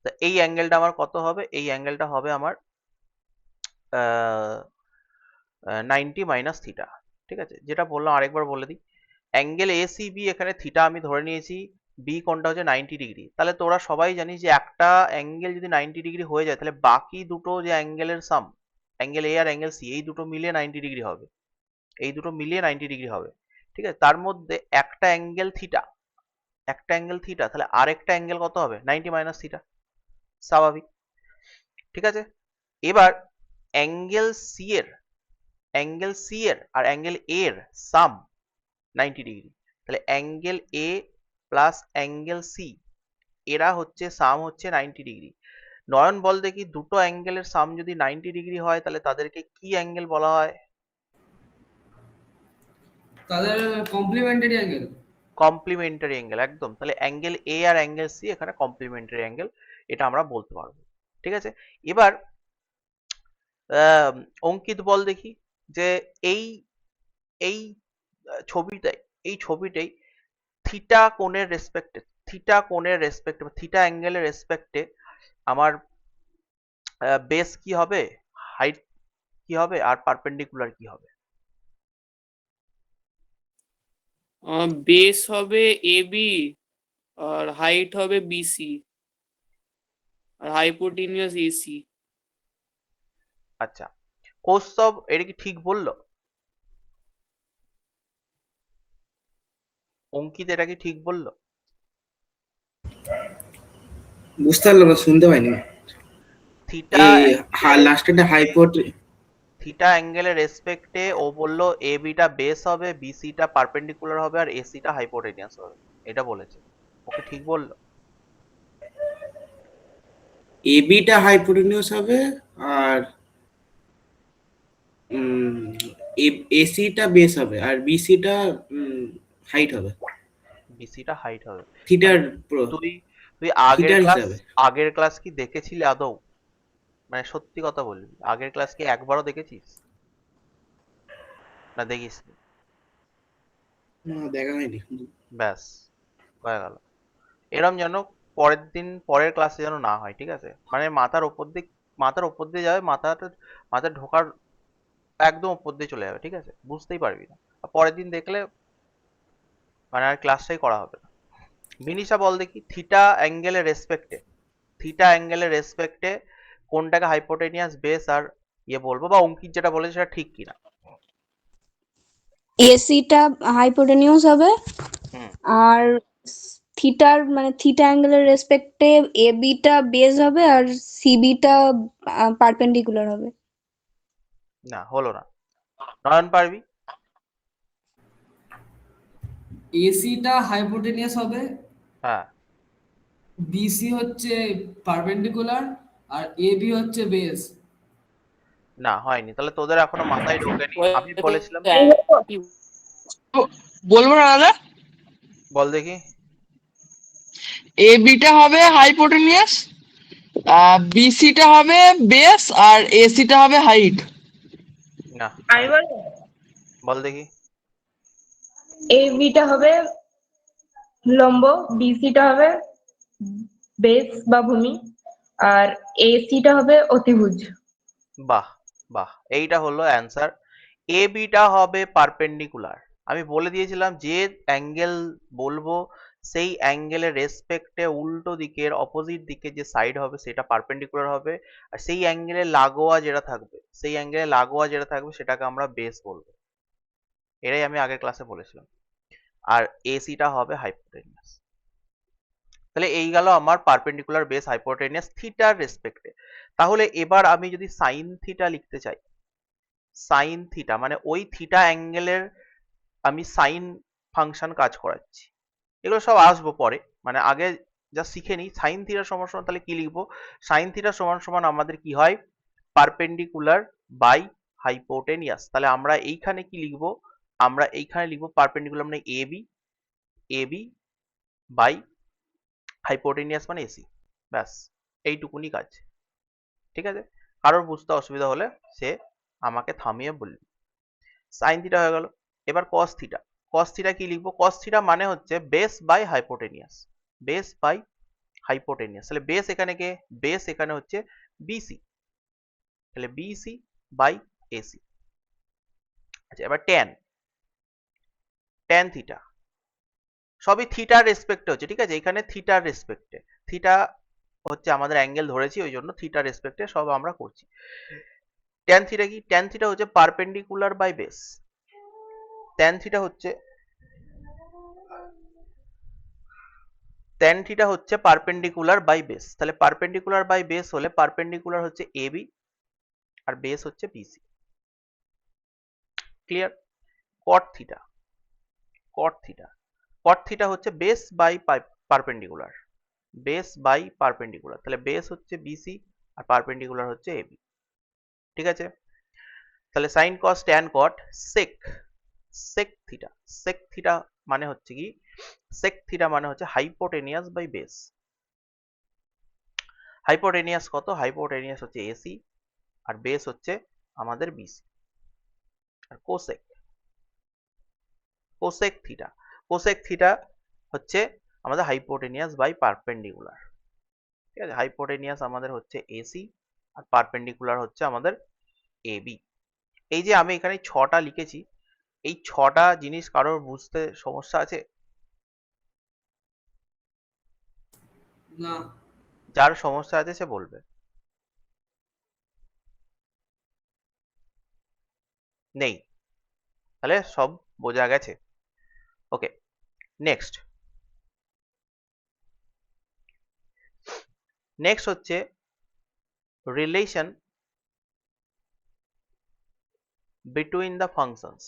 তো এই অ্যাঙ্গেলটা আমার কত হবে? এই অ্যাঙ্গেলটা হবে আমার 90 মাইনাস থিটা। ঠিক আছে, যেটা বললাম আরেকবার বলে দিই। অ্যাঙ্গেল এ সি বি, এখানে থিটা আমি ধরে নিয়েছি, বি কোণটা হচ্ছে 90 ডিগ্রি। তাহলে তোরা সবাই জানিস যে একটা অ্যাঙ্গেল যদি 90 ডিগ্রি হয়ে যায়, তাহলে বাকি দুটো যে অ্যাঙ্গেলের সাম, অ্যাঙ্গেল এ আর অ্যাঙ্গেল সি, এই দুটো মিলিয়ে 90 ডিগ্রি হবে। এই দুটো মিলিয়ে 90 ডিগ্রি হবে। ঠিক আছে, তার মধ্যে একটা অ্যাঙ্গেল থিটা, একটা অ্যাঙ্গেল থিটা, তাহলে আরেকটা অ্যাঙ্গেল কত হবে? 90 মাইনাস থিটা, স্বাভাবিক। ঠিক আছে, এবার অ্যাঙ্গেল সি এর, অ্যাঙ্গেল সি এর আর অ্যাঙ্গেল এ এর সাম 90 ডিগ্রি। তাহলে angle A plus angle C, এরা হচ্ছে সাম হচ্ছে 90 ডিগ্রি। নয়ন বল দেখি, দুটো অ্যাঙ্গেলের সাম যদি 90 ডিগ্রি হয়, তাহলে তাদেরকে কি অ্যাঙ্গেল বলা হয়? তাদের কমপ্লিমেন্টারি অ্যাঙ্গেল। কমপ্লিমেন্টারি অ্যাঙ্গেল, একদম। তাহলে অ্যাঙ্গেল এ আর অ্যাঙ্গেল সি এখানে কমপ্লিমেন্টারি অ্যাঙ্গেল, এটা আমরা বলতে পারবো। ঠিক আছে, এবার অঙ্কিত বল দেখি যে এই এই ছবিটাই, এই ছবিটাই থিটা কোণের রেসপেক্টে, থিটা কোণের রেসপেক্টে, থিটা অ্যাঙ্গেলের রেসপেক্টে আমার বেস কি হবে, হাইট কি হবে, আর পারপেন্ডিকুলার কি হবে? বেস হবে এ বি, আর হাইট হবে বিসি, আর হাইপোটেনিয়াস এসি। আচ্ছা, কৌস্তব এটা কি ঠিক বললো? অঙ্কিত এটা কি ঠিক বললো? বুঝতে পারলাম না, শুনতে পাইনি। থিটা এই অ্যাঙ্গেলের, লাস্টেরটা হাইপোট। থিটা অ্যাঙ্গেলের রেসপেক্টে ও বললো এ বিটা বেস হবে, বিসিটা পারপেন্ডিকুলার হবে, আর এসিটা হাইপোটেনিয়াস হবে, এটা বলেছে। ওকে ঠিক বললো? এবিটা হাইপোটেনিউস হবে, আর এসিটা বেস হবে, আর বিসিটা হাইট হবে, বিসিটা হাইট হবে। মানে থিটার তুই তুই আগের থিটার ক্লাস, হিসাবে। আগের ক্লাস কি দেখেছিলি আদৌ? মানে সত্যি কথা বলবি, আগের ক্লাস কি একবারও দেখেছিস, না দেখিস? না, দেখা হয়নি। ব্যাস, হয়ে গেল। এরম যেন পরের দিন পরের ক্লাসে যেন না হয়, ঠিক আছে? মানে মাথার ওপর দিয়ে যাবে, মাথা ঢোকার একদম ওপর দিয়ে চলে যাবে, ঠিক আছে, বুঝতেই পারবি না। আর পরের দিন দেখলে মানে আর ক্লাসটাই করা হবে না। বিনিশা বল দেখি, থিটা অ্যাঙ্গেলের রেসপেক্টে, থিটা অ্যাঙ্গেলের রেসপেক্টে কোনটাকে হাইপোটেনিয়াস বেস আর ইয়ে বলবো, বা অঙ্কিত যেটা বলেছে সেটা ঠিক কিনা? এসিটা হাইপোটেনিউস হবে, হুম। আর থিটার মানে থিটা অ্যাঙ্গেলের রেসপেক্টে এবিটা বেস হবে, আর সিবিটা পারপেন্ডিকুলার হবে। না, হলো না। নয়ন পারবি? এসিটা হাইপোটেনিয়াস হবে, হ্যাঁ। বিসি হচ্ছে পারপেন্ডিকুলার, আর এবি হচ্ছে বেস। না, হয়নি। তাহলে তোদের এখনো মাথায় ঢোকেনি, আমি বলেছিলাম। বলবো না দাদা? বল দেখি। এ বিটা হবে হাইপোটেনিয়াস, বিসিটা হবে বেস, আর এসিটা হবে হাইট। না, আমি বলবো, বল দেখি। এ বিটা হবে লম্ব, বিসিটা হবে বেস বা ভূমি, আর এসিটা হবে অতিভুজ। বাহ, বাহ, এইটা হলো অ্যান্সার। এ বিটা হবে পারপেন্ডিকুলার। আমি বলে দিয়েছিলাম যে অ্যাঙ্গেল বলবো, সেই অ্যাঙ্গেলের রেসপেক্টে উল্টো দিকের অপোজিট দিকে যে সাইড হবে সেটা পারপেন্ডিকুলার হবে, আর সেই অ্যাঙ্গেলের লাগোয়া যেটা থাকবে, সেই অ্যাঙ্গেলের লাগোয়া যেটা থাকবে সেটাকে আমরা বেস বলবো। এটাই আমি আগের ক্লাসে বলেছিলাম। আর এসিটা হবে হাইপোটেনিয়াস। তাহলে এই গেল আমার পারপেন্ডিকুলার বেস হাইপোটেনিয়াস থিটার রেসপেক্টে। তাহলে এবার আমি যদি সাইন থিটা লিখতে চাই, সাইন থিটা মানে ওই থিটা অ্যাঙ্গেলের আমি সাইন ফাংশন কাজ করাচ্ছি, এগুলো সব আসবো পরে। মানে আগে যা শিখে নিই, সাইন থিটা সমান সমান তাহলে কি লিখবো? সাইন থিটা সমান সমান আমাদের কি হয়? Perpendicular by hypotenuse. তাহলে আমরা এইখানে কি লিখবো? আমরা এইখানে লিখবো পারপেন্ডিকুলার মানে এবি, এবি বাই হাইপোটেনিয়াস মানে এসি। ব্যাস, এইটুকুনি কাজ। ঠিক আছে, কারোর বুঝতে অসুবিধা হলে সে আমাকে থামিয়ে বলবে। সাইন থিটা হয়ে গেল। এবার কস থিটা, কস থিটা কি লিখবো? কস থিটা মানে হচ্ছে base by hypotenuse, base by hypotenuse. তাহলে বেস এখানে কে? বেস এখানে হচ্ছে বিসি, তাহলে বিসি বাই এসি। আচ্ছা এবার ট্যান, ট্যান থিটা, সবই থিটার রেসপেক্টে হচ্ছে, ঠিক আছে? এখানে থিটার রেসপেক্টে, থিটা হচ্ছে আমাদের অ্যাঙ্গেল ধরেছি, ওই জন্য থিটার রেসপেক্টে সব আমরা করছি। ট্যান থিটা কি? ট্যান থিটা হচ্ছে perpendicular by base. Tan theta হচ্ছে পারপেন্ডিকুলার বাই বেস। তাহলে পারপেন্ডিকুলার বাই বেস হলে পারপেন্ডিকুলার হচ্ছে এবি আর বেস হচ্ছে BC. Clear? Cot theta, cot theta, cot theta হচ্ছে base by perpendicular, base by perpendicular. তাহলে বেস হচ্ছে বিসি আর পারপেন্ডিকুলার হচ্ছে এবি, ঠিক আছে? তাহলে sine cos tan cot sec, sec theta, sec theta মানে হচ্ছে কি? সেক থিটা মানে হচ্ছে হাইপোটেনিয়াস বাই বেস। হাইপোটেনিয়াস কত? হাইপোটেনিয়াস হচ্ছে এসি আর বেস হচ্ছে আমাদের বিসি। আর cosec, cosec theta, cosec theta হচ্ছে আমাদের হাইপোটেনিয়াস বাই পারপেন্ডিকুলার, ঠিক আছে? হাইপোটেনিয়াস আমাদের হচ্ছে এসি আর পারপেন্ডিকুলার হচ্ছে আমাদের এবি। এই যে আমি এখানে 6টা লিখেছি, এই 6টা জিনিস কারোর বুঝতে সমস্যা আছে? না। যার সমস্যা আছে সে বলবে। নেই? তাহলে সব বোঝা গেছে। ওকে, নেক্সট, নেক্সট হচ্ছে রিলেশন বিটুইন দ্য ফাংশনস।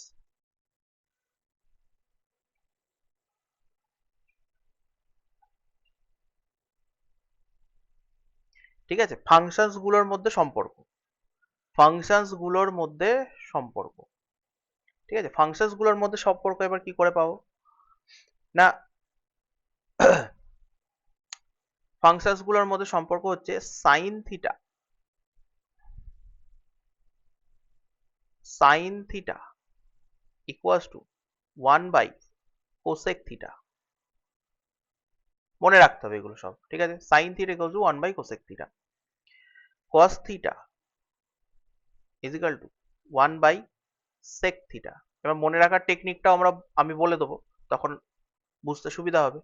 ঠিক আছে? ফাংশনস গুলোর মধ্যে সম্পর্ক, ফাংশনস গুলোর মধ্যে সম্পর্ক, ঠিক আছে? ফাংশনস গুলোর মধ্যে সম্পর্ক এবার কি করে পাবো? না, ফাংশনস গুলোর মধ্যে সম্পর্ক হচ্ছে sine theta, sine theta equals to 1 by cosec theta. মনে রাখতে হবে এগুলো সব, ঠিক আছে? Sine theta equals to 1 by cosec theta. Cos theta is equal to 1 by sec theta. এবার মনে রাখার টেকনিকটাও আমি বলে দেবো, তখন বুঝতে সুবিধা হবে।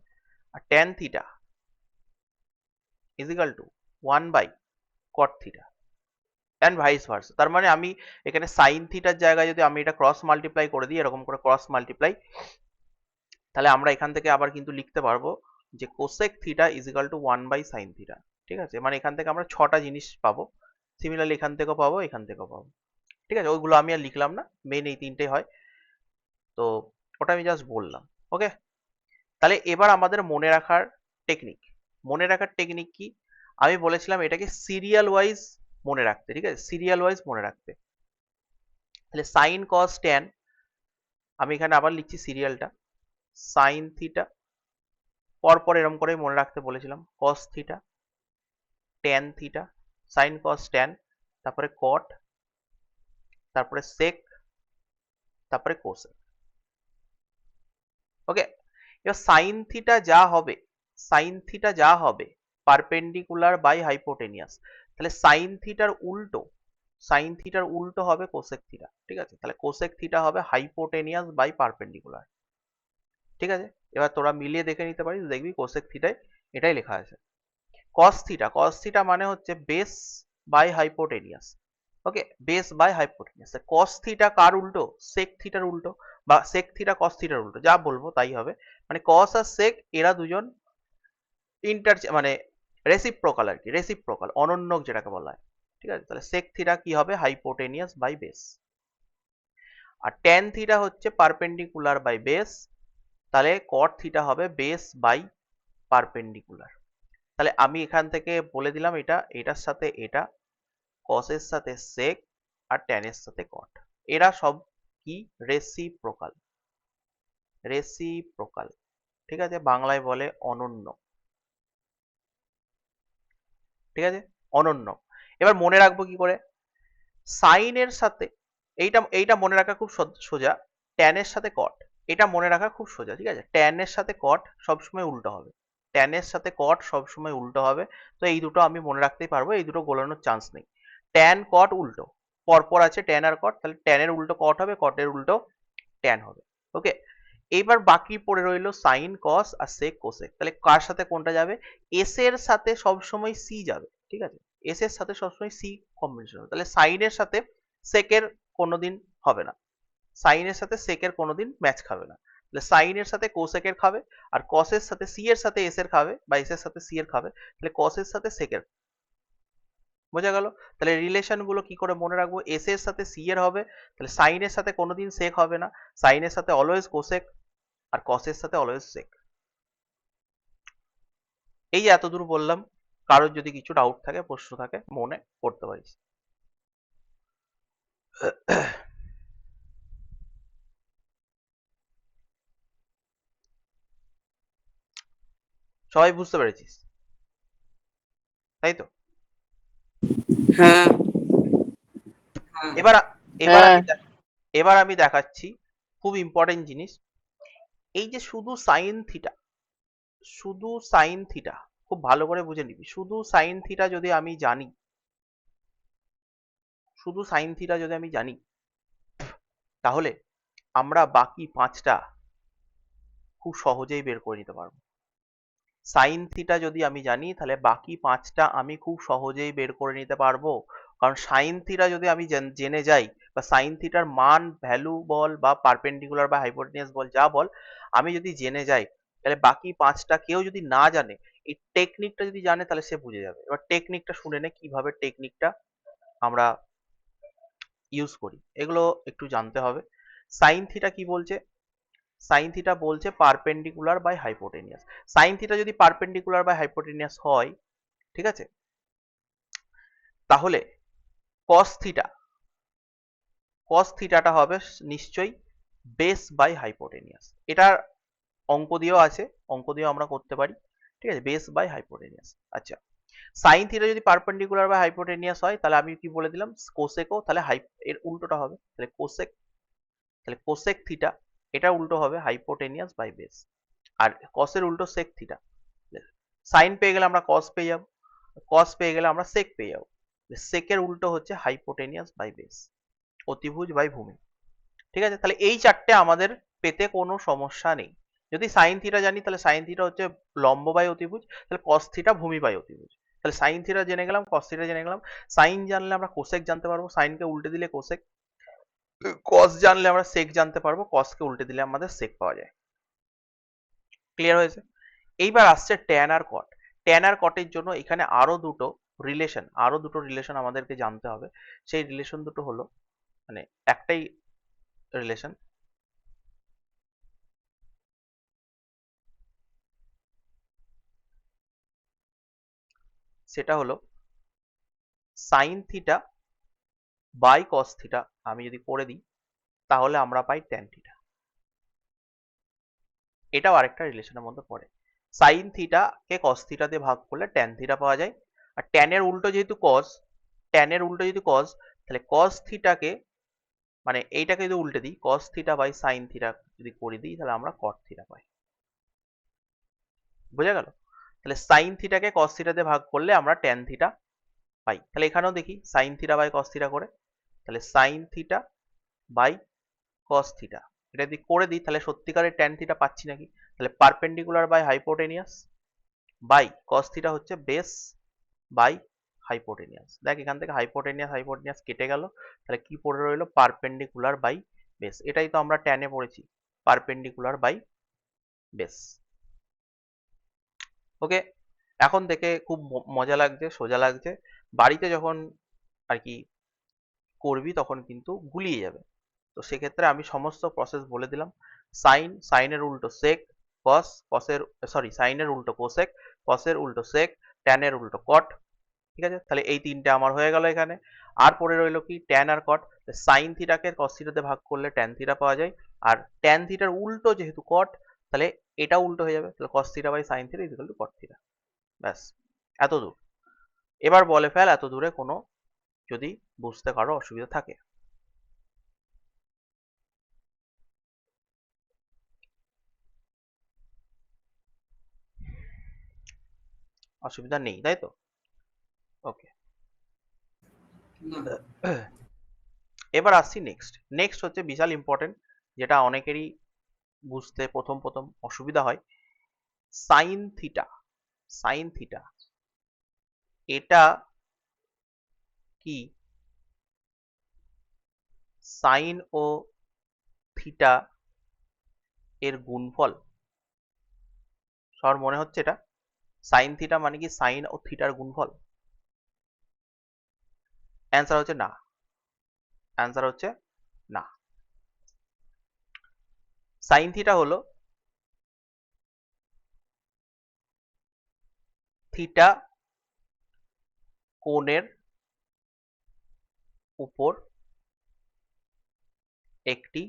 আর tan theta is equal to 1 by cot theta and vice versa. তার মানে আমি এখানে সাইন থিটার জায়গায় যদি আমি এটা ক্রস মাল্টিপ্লাই করে দিই, এরকম করে ক্রস মাল্টিপ্লাই, তাহলে আমরা এখান থেকে আবার কিন্তু লিখতে পারবো যে cosec theta is equal to 1 by sine theta, ঠিক আছে? মানে এখান থেকে আমরা 6টা জিনিস পাবো। সিমিলারলি এখান থেকেও পাবো, এখান থেকেও পাবো, ঠিক আছে? ওইগুলো আমি আর লিখলাম না, মেন এই 3টে হয়, তো ওটা আমি জাস্ট বললাম। ওকে, তাহলে এবার আমাদের মনে রাখার টেকনিক, মনে রাখার টেকনিক কি? আমি বলেছিলাম এটাকে সিরিয়াল ওয়াইজ মনে রাখতে, ঠিক আছে? সিরিয়াল ওয়াইজ মনে রাখতে। তাহলে সাইন কস ট্যান, আমি এখানে আবার লিখছি সিরিয়ালটা, সাইন থিটা, পরপর এরকম করে মনে রাখতে বলেছিলাম, cos theta, tan theta, sign cos tan, তারপরে কট, তারপরে সেক, তারপরে কোসেক। ওকে, এবার সাইন থিটা যা হবে, সাইন থিটা যা হবে পারপেন্ডিকুলার বাই হাইপোটেনিয়াস, তাহলে সাইন থিটার উল্টো, সাইন থিটার উল্টো হবে কোসেক থিটা, ঠিক আছে? তাহলে কোসেক থিটা হবে হাইপোটেনিয়াস বাই পারপেন্ডিকুলার, ঠিক আছে? এবার তোরা মিলিয়ে দেখে নিতে পারিস, দেখবি কোসেক থিটায় এটাই লেখা আছে। কস থিটা, কস থিটা মানে হচ্ছে base by hypotenuse. Okay, base by hypotenuse. Cos theta কার উল্টো? সেক থিটার উল্টো, বা সেক থিটা কস থিটার উল্টো, যা বলবো তাই হবে। মানে কস আর সেক এরা দুজন মানে রেসিপ্রোকাল আর কি, রেসিপ্রোকাল, অনন্যক যেটাকে বলা হয়, ঠিক আছে? তাহলে সেক থিটা কি হবে? Hypotenuse by base. আর ট্যান থিটা হচ্ছে পারপেন্ডিকুলার বাই বেস, তাহলে কট থিটা হবে বেস বাই পারপেন্ডিকুলার। তাহলে আমি এখান থেকে বলে দিলাম এটা, এটার সাথে এটা, কসের সাথে সেক আর ট্যানের সাথে কট, এরা সব কি? রেসিপ্রোকাল, রেসিপ্রোকাল, ঠিক আছে? বাংলায় বলে অনন্য, ঠিক আছে? অনন্য। এবার মনে রাখবো কি করে? সাইনের সাথে এইটা, এইটা মনে রাখা খুব সোজা, ট্যানের সাথে কট, এটা মনে রাখা খুব সোজা, ঠিক আছে? ট্যানের সাথে কট সবসময় উল্টো হবে, ট্যানের সাথে কট সবসময় উল্টো হবে। তো এই দুটো আমি মনে রাখতেই পারবো, এই দুটো গোলানোর চান্স নেই। ট্যান কট উল্টো পরপর আছে, ট্যান আর কট, তাহলে ট্যানের উল্টো কট হবে, কটের উল্টো ট্যান হবে। ওকে, এইবার বাকি পড়ে রইলো সাইন কস আর সেক কোসেক। তাহলে কার সাথে কোনটা যাবে? এস এর সাথে সবসময় সি যাবে, ঠিক আছে, এস এর সাথে সবসময় সি কম্বিনেশন হবে। তাহলে সাইনের সাথে সেকের কোনোদিন হবে না, সাইনের সাথে সেকের কোনোদিন ম্যাচ খাবে না। তাহলে সাইনের সাথে কোসেকের খাবে, আর কসের সাথে সি এর সাথে এস এর খাবে, বা এস এর সাথে সি এর খাবে, তাহলে কসের সাথে সেকের। বোঝা গেল? তাহলে রিলেশন গুলো কি করে মনে রাখবো? এস এর সাথে সি এর হবে, তাহলে সাইনের সাথে কোনোদিন সেক হবে না, সাইনের সাথে অলওয়েজ কোসেক, আর কসের সাথে অলওয়েজ সেক। এই যে এতদূর বললাম, কারোর যদি কিছু ডাউট থাকে, প্রশ্ন থাকে, মনে করতে পারিস। সবাই বুঝতে পেরেছিস, তাই তো? হ্যাঁ হ্যাঁ এবার এবার হ্যাঁ আমি এবার আমি দেখাচ্ছি খুব ইম্পর্টেন্ট জিনিস। এই যে শুধু সাইন থিটা, শুধু সাইন থিটা, খুব ভালো করে বুঝে নিবি, শুধু সাইন থিটা যদি আমি জানি, শুধু সাইন থিটা যদি আমি জানি, তাহলে আমরা বাকি পাঁচটা খুব সহজেই বের করে নিতে পারবো। সাইন থিটা যদি আমি জানি, তাহলে বাকি পাঁচটা আমি খুব সহজেই বের করে নিতে পারবো। কারণ সাইন থিটা যদি আমি জেনে যাই, বা সাইন থিটার মান ভ্যালু বল, বা পারপেন্ডিকুলার বা হাইপোটেনিয়াস বল, যা বল, আমি যদি জেনে যাই, তাহলে বাকি পাঁচটা কেউ যদি না জানে, এই টেকনিকটা যদি জানে, তাহলে সে বুঝে যাবে। এবার টেকনিকটা শুনে নে, কিভাবে টেকনিকটা আমরা ইউজ করি, এগুলো একটু জানতে হবে। সাইন থিটা কি বলছে? সাইন থিটা বলছে perpendicular by hypotenuse. Sine theta যদি পারপেন্ডিকুলার বাই হাইপোটেনিয়াস হয়, ঠিক আছে, তাহলে কস থিটা, কস থিটাটা হবে নিশ্চয়ই বেস বাই হাইপোটেনিয়াস। এটার অঙ্ক দিয়েও আছে, অঙ্ক দিয়েও আমরা করতে পারি, ঠিক আছে, বেস বাই হাইপোটেনিয়াস। আচ্ছা, সাইন থিটা যদি পারপেন্ডিকুলার বাই হাইপোটেনিয়াস হয়, তাহলে আমি কি বলে দিলাম? কোসেকও, তাহলে এর উল্টোটা হবে, তাহলে কোসেক, তাহলে কোসেক থিটা, এটা উল্টো হবে হাইপোটেনিয়াস বাই বেস। আর কসের উল্টো সেক থিটা, সাইন পেয়ে গেলে আমরা কস পেয়ে যাবো, কস পেয়ে গেলে আমরা সেক পেয়ে যাবো। সেকের উল্টো হচ্ছে হাইপোটেনিয়াস বাই বেস, অতিভুজ বাই ভূমি। ঠিক আছে, তাহলে এই চারটে আমাদের পেতে কোনো সমস্যা নেই। যদি সাইন থিটা জানি, তাহলে সাইন থিটা হচ্ছে লম্ব বাই অতিভুজ, তাহলে কস থিটা ভূমি বাই অতিভুজ। তাহলে সাইন থিটা জেনে গেলাম, কস থিটা জেনে গেলাম, সাইন জানলে আমরা কোসেক জানতে পারবো, সাইনকে উল্টে দিলে কোসেক, কস জানলে আমরা সেক জানতে পারবো, কসকে উল্টে দিলে আমাদের সেক পাওয়া যায়। ক্লিয়ার হয়েছে? এইবার আসছে ট্যান আর কট। ট্যান আর কটের জন্য এখানে আরো দুটো রিলেশন আমাদেরকে জানতে হবে। সেই রিলেশন দুটো হলো, মানে একটাই রিলেশন, সেটা হলো sine theta by cos theta. আমি যদি করে দিই, তাহলে আমরা পাই ট্যান থিটা। এটাও আরেকটা রিলেশনের মধ্যে পড়ে। সাইন থিটা কে কস থিটা দিয়ে ভাগ করলে ট্যান থিটা পাওয়া যায়। আর ট্যানের উল্টো যেহেতু কস, ট্যানের উল্টো যদি কস, তাহলে কস থিটাকে, মানে এইটাকে যদি উল্টে দিই, cos theta by sine theta যদি করে দিই, তাহলে আমরা কট থিটা পাই। বোঝা গেল? তাহলে সাইন থিটাকে কস থিটা দিয়ে ভাগ করলে আমরা ট্যান থিটা পাই। তাহলে এখানেও দেখি sine theta by cos theta করে, তাহলে sine theta by cos theta, এটা যদি করে দিই, তাহলে সত্যিকারের ট্যান থিটা পাচ্ছি নাকি? তাহলে perpendicular by hypotenuse by cos theta হচ্ছে বেস বাই হাইপোটেনিয়াস। দেখ এখান থেকে হাইপোটেনিয়াস হাইপোটেনিয়াস কেটে গেল, তাহলে কি পড়ে রইলো? Perpendicular by base. এটাই তো আমরা ট্যানে পড়েছি, পারপেন্ডিকুলার বাই বেস। ওকে, এখন দেখে খুব মজা লাগছে, সোজা লাগছে। বাড়িতে যখন আর কি করবি, তখন কিন্তু গুলিয়ে যাবে। তো সেক্ষেত্রে আমি সমস্ত প্রসেস বলে দিলাম। সাইনের উল্টো সেক, সাইনের উল্টো কোসেক, কসের উল্টো সেক, ট্যানের উল্টো কট। ঠিক আছে, তাহলে এই তিনটে আমার হয়ে গেল এখানে। আর পড়ে রইলো কি? ট্যান আর কট। সাইন থিটাকে কস থিটাতে ভাগ করলে ট্যান থিটা পাওয়া যায়, আর ট্যান থিটার উল্টো যেহেতু কট, তাহলে এটা উল্টো হয়ে যাবে, তাহলে cos theta by sine theta equal to cot theta. ব্যাস, এত দূর। এবার বলে ফেল, এত দূরে কোনো যদি বুঝতে কারো অসুবিধা থাকে। অসুবিধা নেই, তাই তো? ওকে, না এবার আসছি নেক্সট হচ্ছে বিশাল ইম্পর্টেন্ট, যেটা অনেকেরই বুঝতে প্রথম অসুবিধা হয়। সাইন থিটা এটা কি? সাইন ও থিটা এর গুণফল? সবার মনে হচ্ছে এটা সাইন থিটা মানে কি সাইন ও থিটার গুণফল? অ্যান্সার হচ্ছে না, অ্যান্সার হচ্ছে না। সাইন থিটা হলো থিটা কোণের উপর একটি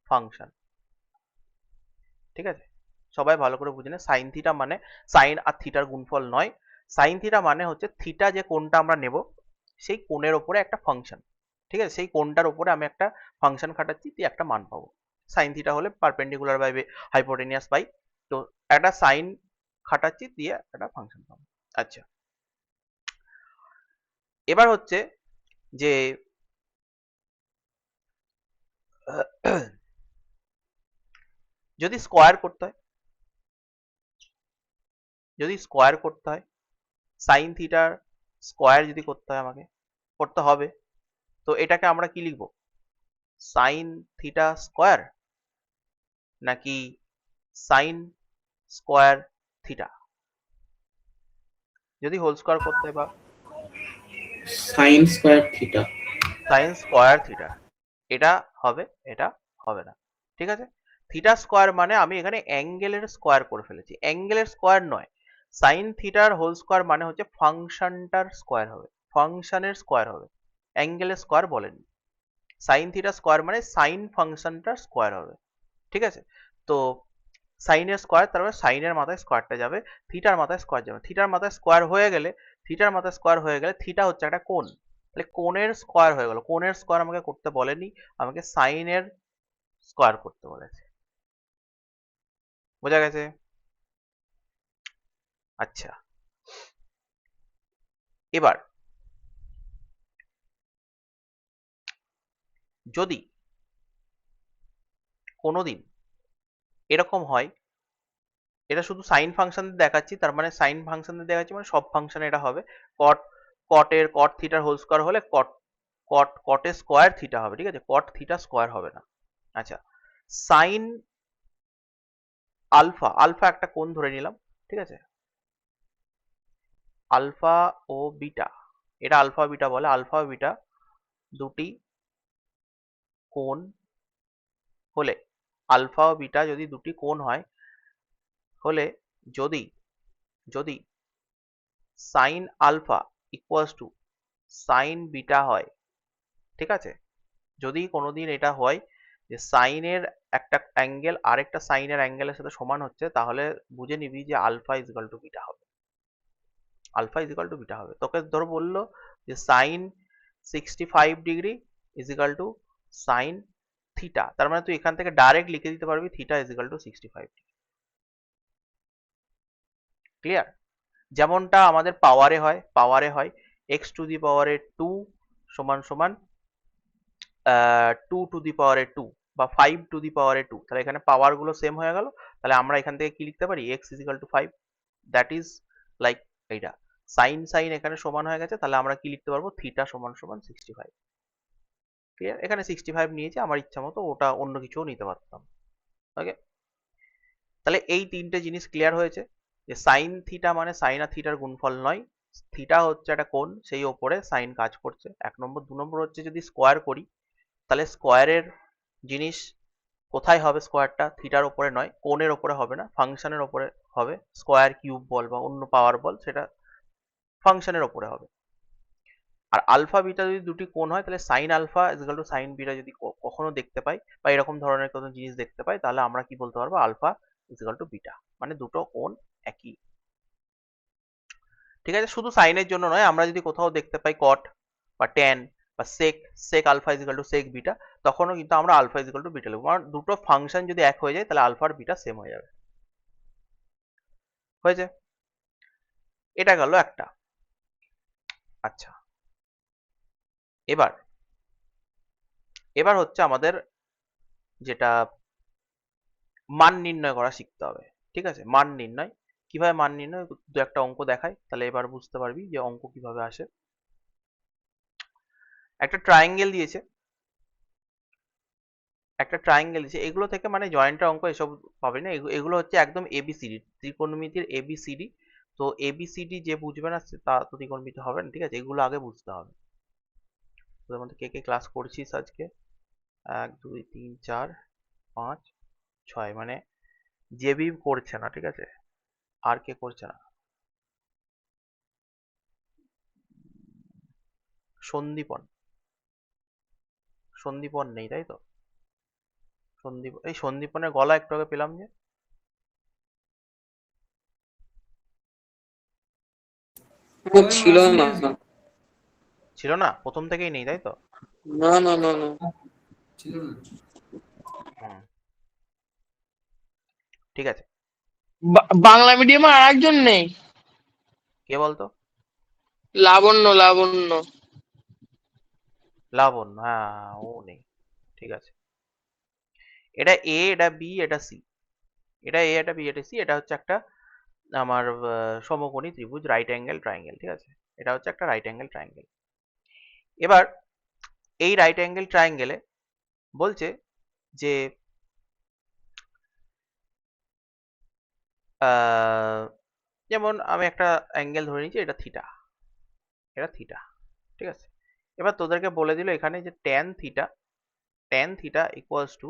ফাংশন, ঠিক আছে? সবাই ভালো করে বুঝে নেয়, সাইন থিটা মানে সাইন আর থিটার গুণফল নয়। সাইন থিটা মানে হচ্ছে থিটা যে কোণটা আমরা নেব সেই কোণের ওপরে একটা ফাংশন, ঠিক আছে? সেই কোণটার উপরে আমি একটা ফাংশন খাটাচ্ছি, দিয়ে একটা মান পাবো। সাইন থিটা হলে পারপেন্ডিকুলার বাই হাইপোটেনিয়াস পাই, তো একটা সাইন খাটাচ্ছি দিয়ে একটা ফাংশন পাবো। আচ্ছা, এবার হচ্ছে যে যদি স্কোয়ার করতে হয়, সাইন থিটার স্কোয়ার যদি করতে হয়, আমাকে করতে হবে, তো এটাকে আমরা কি লিখবো? সাইন থিটা স্কোয়ার নাকি সাইন স্কোয়ার থিটা? যদি হোল স্কোয়ার করতে হয় বা sine square theta. Sine square theta, এটা হবে, এটা হবে না, ঠিক আছে? থিটা স্কোয়ার মানে আমি এখানে অ্যাঙ্গেলের স্কোয়ার করে ফেলেছি, অ্যাঙ্গেলের স্কোয়ার নয়। সাইন থিটার হোল স্কোয়ার মানে হচ্ছে ফাংশনটার স্কোয়ার হবে, ফাংশনের স্কোয়ার হবে, অ্যাঙ্গেলের স্কোয়ার বলেনি। সাইন থিটা স্কোয়ার মানে সাইন ফাংশনটার স্কোয়ার হবে, ঠিক আছে? তো সাইনের স্কোয়ার, তারপরে সাইনের মাথায় স্কোয়ারটা যাবে, থিটার মাথায় স্কোয়ার যাবে, থিটার মাথায় স্কোয়ার হয়ে গেলে থিটা হচ্ছে একটা কোণ, তাহলে কোণের স্কোয়ার হয়ে গেল। কোণের স্কোয়ার আমাকে করতে বলেনি, আমাকে সাইনের স্কোয়ার করতে বলেছে। বোঝা গেছে? আচ্ছা, এবার যদি কোনোদিন এরকম হয়, এটা শুধু সাইন ফাংশন দেখাচ্ছি, তার মানে সাইন ফাংশন দেখাচ্ছি মানে সব ফাংশনে এটা হবে। কট থিটার হোল স্কোয়ার হলে কটের স্কোয়ার থিটা হবে, ঠিক আছে? কট থিটা স্কোয়ার হবে না। আচ্ছা, সাইন আলফা একটা কোণ ধরে নিলাম, ঠিক আছে? আলফা ও বিটা, এটা আলফা বিটা বলে, আলফা ও বিটা দুটি কোণ হলে, আলফা ও বিটা যদি দুটি কোণ হয় হলে, যদি যদি sine alpha equals to sine beta হয়, ঠিক আছে? যদি কোনোদিন এটা হয় যে সাইনের একটা অ্যাঙ্গেল আরেকটা সাইনের অ্যাঙ্গেলের সাথে সমান হচ্ছে, তাহলে বুঝে নিবি যে আলফা ইজিক্যাল টু বিটা হবে, আলফা ইজিক্যাল টু বিটা হবে। তোকে ধরো বললো যে sine 65 degree equal to sine theta, তার মানে তুই এখান থেকে ডাইরেক্ট লিখে দিতে পারবি theta equal to 65 degree. Clear? যেমনটা আমাদের পাওয়ারে হয় এক্স টু দি পাওয়ারে 2 সমান সমান 2 টু দি পাওয়ারে 2 বা 5 টু দি পাওয়ারে 2, তাহলে এখানে পাওয়ার গুলো সেম হয়ে গেল, তাহলে আমরা এখান থেকে কি লিখতে পারি? X equal to 5, that is like এইটা সাইন এখানে সমান হয়ে গেছে, তাহলে আমরা কি লিখতে পারবো? থিটা সমান সমান 65। ক্লিয়ার? এখানে 65 নিয়েছি, আমার ইচ্ছা মতো ওটা অন্য কিছুও নিতে পারতাম। ওকে, তাহলে এই তিনটে জিনিস ক্লিয়ার হয়েছে যে সাইন থিটা মানে সাইন আর থিটার গুণফল নয়, থিটা হচ্ছে একটা কোণ, সেই ওপরে সাইন কাজ করছে, 1 নম্বর। 2 নম্বর হচ্ছে যদি স্কোয়ার করি, তাহলে স্কোয়ারের জিনিস কোথায় হবে? স্কোয়ারটা থিটার ওপরে নয়, কোণের ওপরে হবে না, ফাংশনের ওপরে হবে। স্কোয়ার কিউব বল বা অন্য পাওয়ার বল, সেটা ফাংশনের ওপরে হবে। আর আলফা বিটা যদি দুটি কোণ হয়, তাহলে sine alpha equal to sine beta যদি কখনো দেখতে পাই বা এরকম ধরনের কোনো জিনিস দেখতে পাই, তাহলে আমরা কি বলতে পারবো? আলফা ইজিক্যাল টু বিটা, মানে দুটো কোণ একই। ঠিক আছে? শুধু সাইনের জন্য নয়, আমরা যদি কোথাও দেখতে পাই কট বা ট্যান বা সেক আলফা ইজিক্যাল টু সেক বিটা, তখনও কিন্তু আমরা আলফা ইজিক্যাল টু বিটা লিখবো। মানে দুটো ফাংশন যদি এক হয়ে যায়, তাহলে আলফা আর বিটা সেম হয়ে যাবে। হয়েছে, এটা গেল একটা। আচ্ছা, এবার এবার হচ্ছে আমাদের যেটা মান নির্ণয় করা শিখতে হবে। ঠিক আছে, মান নির্ণয় কিভাবে, মান নির্ণয় দু একটা অঙ্ক দেখাই, তাহলে এবার বুঝতে পারবি যে অঙ্ক কিভাবে আসে। একটা ট্রায়াঙ্গেল দিয়েছে, একটা ট্রায়াঙ্গেল দিয়েছে, এগুলো থেকে মানে জয়েন্টের অঙ্ক এসব পাবে না, এগুলো হচ্ছে একদম এবিসিডি, ত্রিকোণমিতির এবিসিডি। তো এবিসিডি যে বুঝবে না তা তো ত্রিকোণমিতি হবে না। ঠিক আছে, এগুলো আগে বুঝতে হবে। তোদের মধ্যে কে কে ক্লাস করছিস আজকে? 1 2 3 4 5 6, মানে জেবি করছে না। ঠিক আছে, আর কে করছে না? সন্দীপন, সন্দীপন নেই তাই তো? এই সন্দীপনের গলা একটু আগে পেলাম যে। ও ছিল না। ছিল না, প্রথম থেকেই নেই তাই তো? না না না না। ছিল না। হুম, ঠিক আছে। বাংলা মিডিয়ামে আর একজন নেই, কে বলতো? লাবণ্য লাবণ্য। লাবণ্য, হ্যাঁ ও নেই। ঠিক আছে, এটা এ, এটা বি, এটা সি। এটা এ, এটা বি, এটা সি। এটা হচ্ছে একটা আমার সমকোণী ত্রিভুজ, রাইট অ্যাঙ্গেল ট্রায়াঙ্গেল। ঠিক আছে, এটা হচ্ছে একটা রাইট অ্যাঙ্গেল ট্রায়াঙ্গেল। এবার এই রাইট অ্যাঙ্গেল ট্রায়াঙ্গেলে বলছে যে যেমন আমি একটা অ্যাঙ্গেল ধরে নিচ্ছি, এটা থিটা, এটা থিটা। ঠিক আছে, এবার তোদেরকে বলে দিল এখানে যে tan theta equals two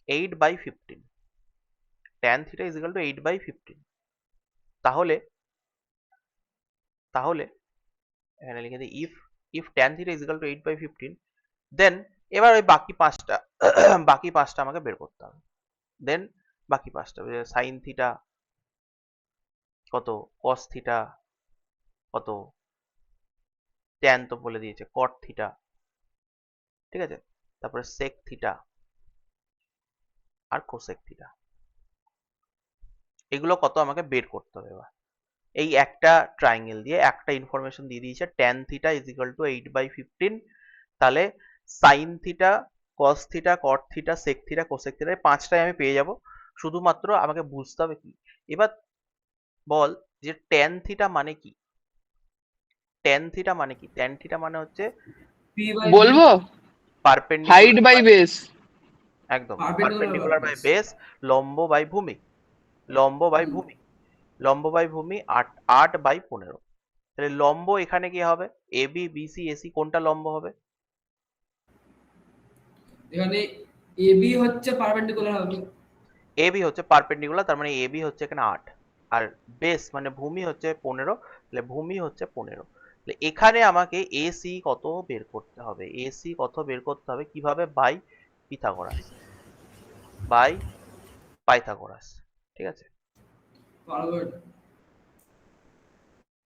8/15, tan theta is equal to 8/15। তাহলে তাহলে এখানে লিখে দিই if tan theta is equal to 8/15, দেন এবার ওই বাকি পাঁচটা বাকি পাঁচটা আমাকে বের করতে হবে। দেন বাকি পাঁচটা, সাইন থিটা কত, কস থিটা কত, ট্যান তো বলে দিয়েছে, কট থিটা। ঠিক আছে, তারপরে সেক থিটা আর কোসেক থিটা, এগুলো কত আমাকে বের করতে হবে। এবার এই একটা ট্রায়াঙ্গেল দিয়ে একটা ইনফরমেশন দিয়ে দিয়েছে, tan theta is equal to 8/15। তাহলে sine theta, cos theta, cot theta, sec theta, cosec theta, এই পাঁচটাই আমি পেয়ে যাব। শুধুমাত্র আমাকে বুঝতে হবে কি, এবার বল যে ট্যান থিটা মানে কি। ট্যান থিটা মানে কি? ট্যান থিটা মানে হচ্ছে পি বাই বলবো, হাইট পারপেন্ডিকুলার বাই বেস। একদম Perpendicular perpendicular by by base। Base, লম্ব বাই ভূমি, লম্ব বাই ভূমি, লম্ব বাই ভূমি 8/15। তাহলে লম্ব এখানে কি হবে? এবি, বিসি, এসি কোনটা লম্ব হবে? এখানে এবি হচ্ছে পারপেন্ডিকুলার হবে। এবি হচ্ছে পারপেন্ডিকুলার, তার মানে এবি হচ্ছে এখানে 8, আর বেস মানে ভূমি হচ্ছে 15, তাহলে ভূমি হচ্ছে 15। তাহলে এখানে আমাকে এসি কত বের করতে হবে, এসি কত বের করতে হবে কিভাবে? By Pythagoras, by Pythagoras. ঠিক আছে, পারবো এটা।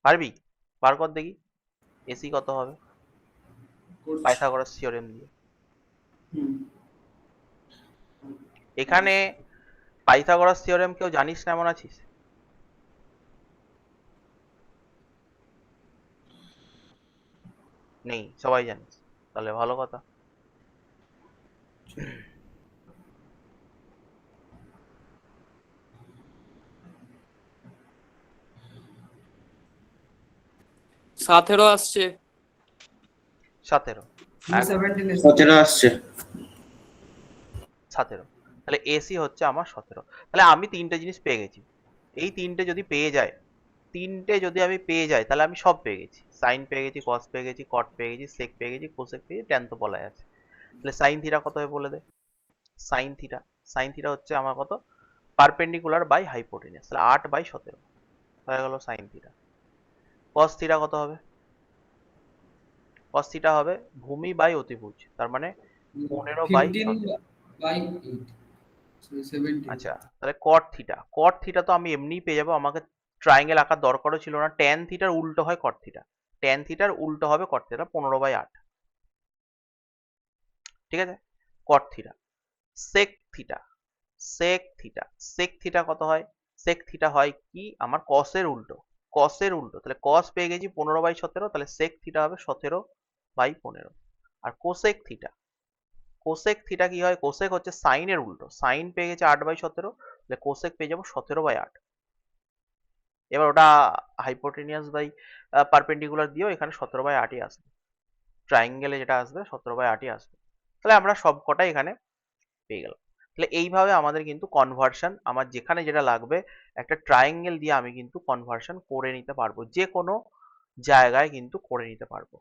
পারবি? বার কর দেখি এসি কত হবে করছি। পাইথাগোরাস থিওরেম দিয়ে। হুম। এখানে পাইথাগোরাস থিওরেম কেউ জানিস না এমন আছিস? নেই, সবাই জানিস, তাহলে ভালো কথা। সাতেরো আসছে। 17, 17 17 আসছে। 17, তাহলে এসি হচ্ছে আমার 17। তাহলে আমি তিনটে জিনিস পেয়ে গেছি। এই তিনটে যদি পেয়ে যায়, তিনটে যদি আমি পেয়ে যাই, তাহলে আমি সব পেয়ে গেছি। সাইন পেয়ে গেছি, কস পেয়ে গেছি, কট পেয়ে গেছি, সেক পেয়ে গেছি, কোসেক পেয়ে গেছি, ট্যান তো বলাই আছে। তাহলে সাইন থিটা কত হবে বলে দে। সাইন থিটা, সাইন থিটা হচ্ছে আমার কত? পারপেন্ডিকুলার বাই হাইপোটেনিয়াস, তাহলে 8/17 হয়ে গেল সাইন থিটা। কস থিটা কত হবে? কস থিটা হবে ভূমি বাই অতিভুজ, তার মানে 15/17। বাই 8 17। আচ্ছা, তাহলে কট থিটা, কট থিটা তো আমি এমনিই পেয়ে যাবো, আমাকে ট্রায়াঙ্গেল আঁকার দরকারও ছিল না। ট্যান থিটার উল্টো হয় কট থিটা, ট্যান থিটার উল্টো হবে কট থিটা, 15/8। ঠিক আছে, cot theta. Sec theta, sec theta. Sec theta কত হয়? সেক থিটা হয় কি আমার কসের উল্টো, কসের উল্টো। তাহলে কস পেয়ে গেছি 15/17, তাহলে সেক থিটা হবে 17/15। আর কোসেক থিটা, কোসেক থিটা কি হয়? কোসেক হচ্ছে সাইনের উল্টো, সাইন পেয়ে গেছে 8/17, তাহলে কোসেক পেয়ে যাবো 17/8। এবার ওটা হাইপোটেনিয়াস বাই পারপেন্ডিকুলার দিয়েও এখানে 17/8ই আসবে, ট্রায়াঙ্গেলে যেটা আসবে 17/8ই আসবে। তাহলে আমরা সব কটাই এখানে পেয়ে গেলাম। তাহলে এইভাবে আমাদের কিন্তু কনভার্সন, আমার যেখানে যেটা লাগবে একটা ট্রায়াঙ্গেল দিয়ে আমি কিন্তু কনভার্সন করে নিতে পারবো, যে কোনো জায়গায় কিন্তু করে নিতে পারবো।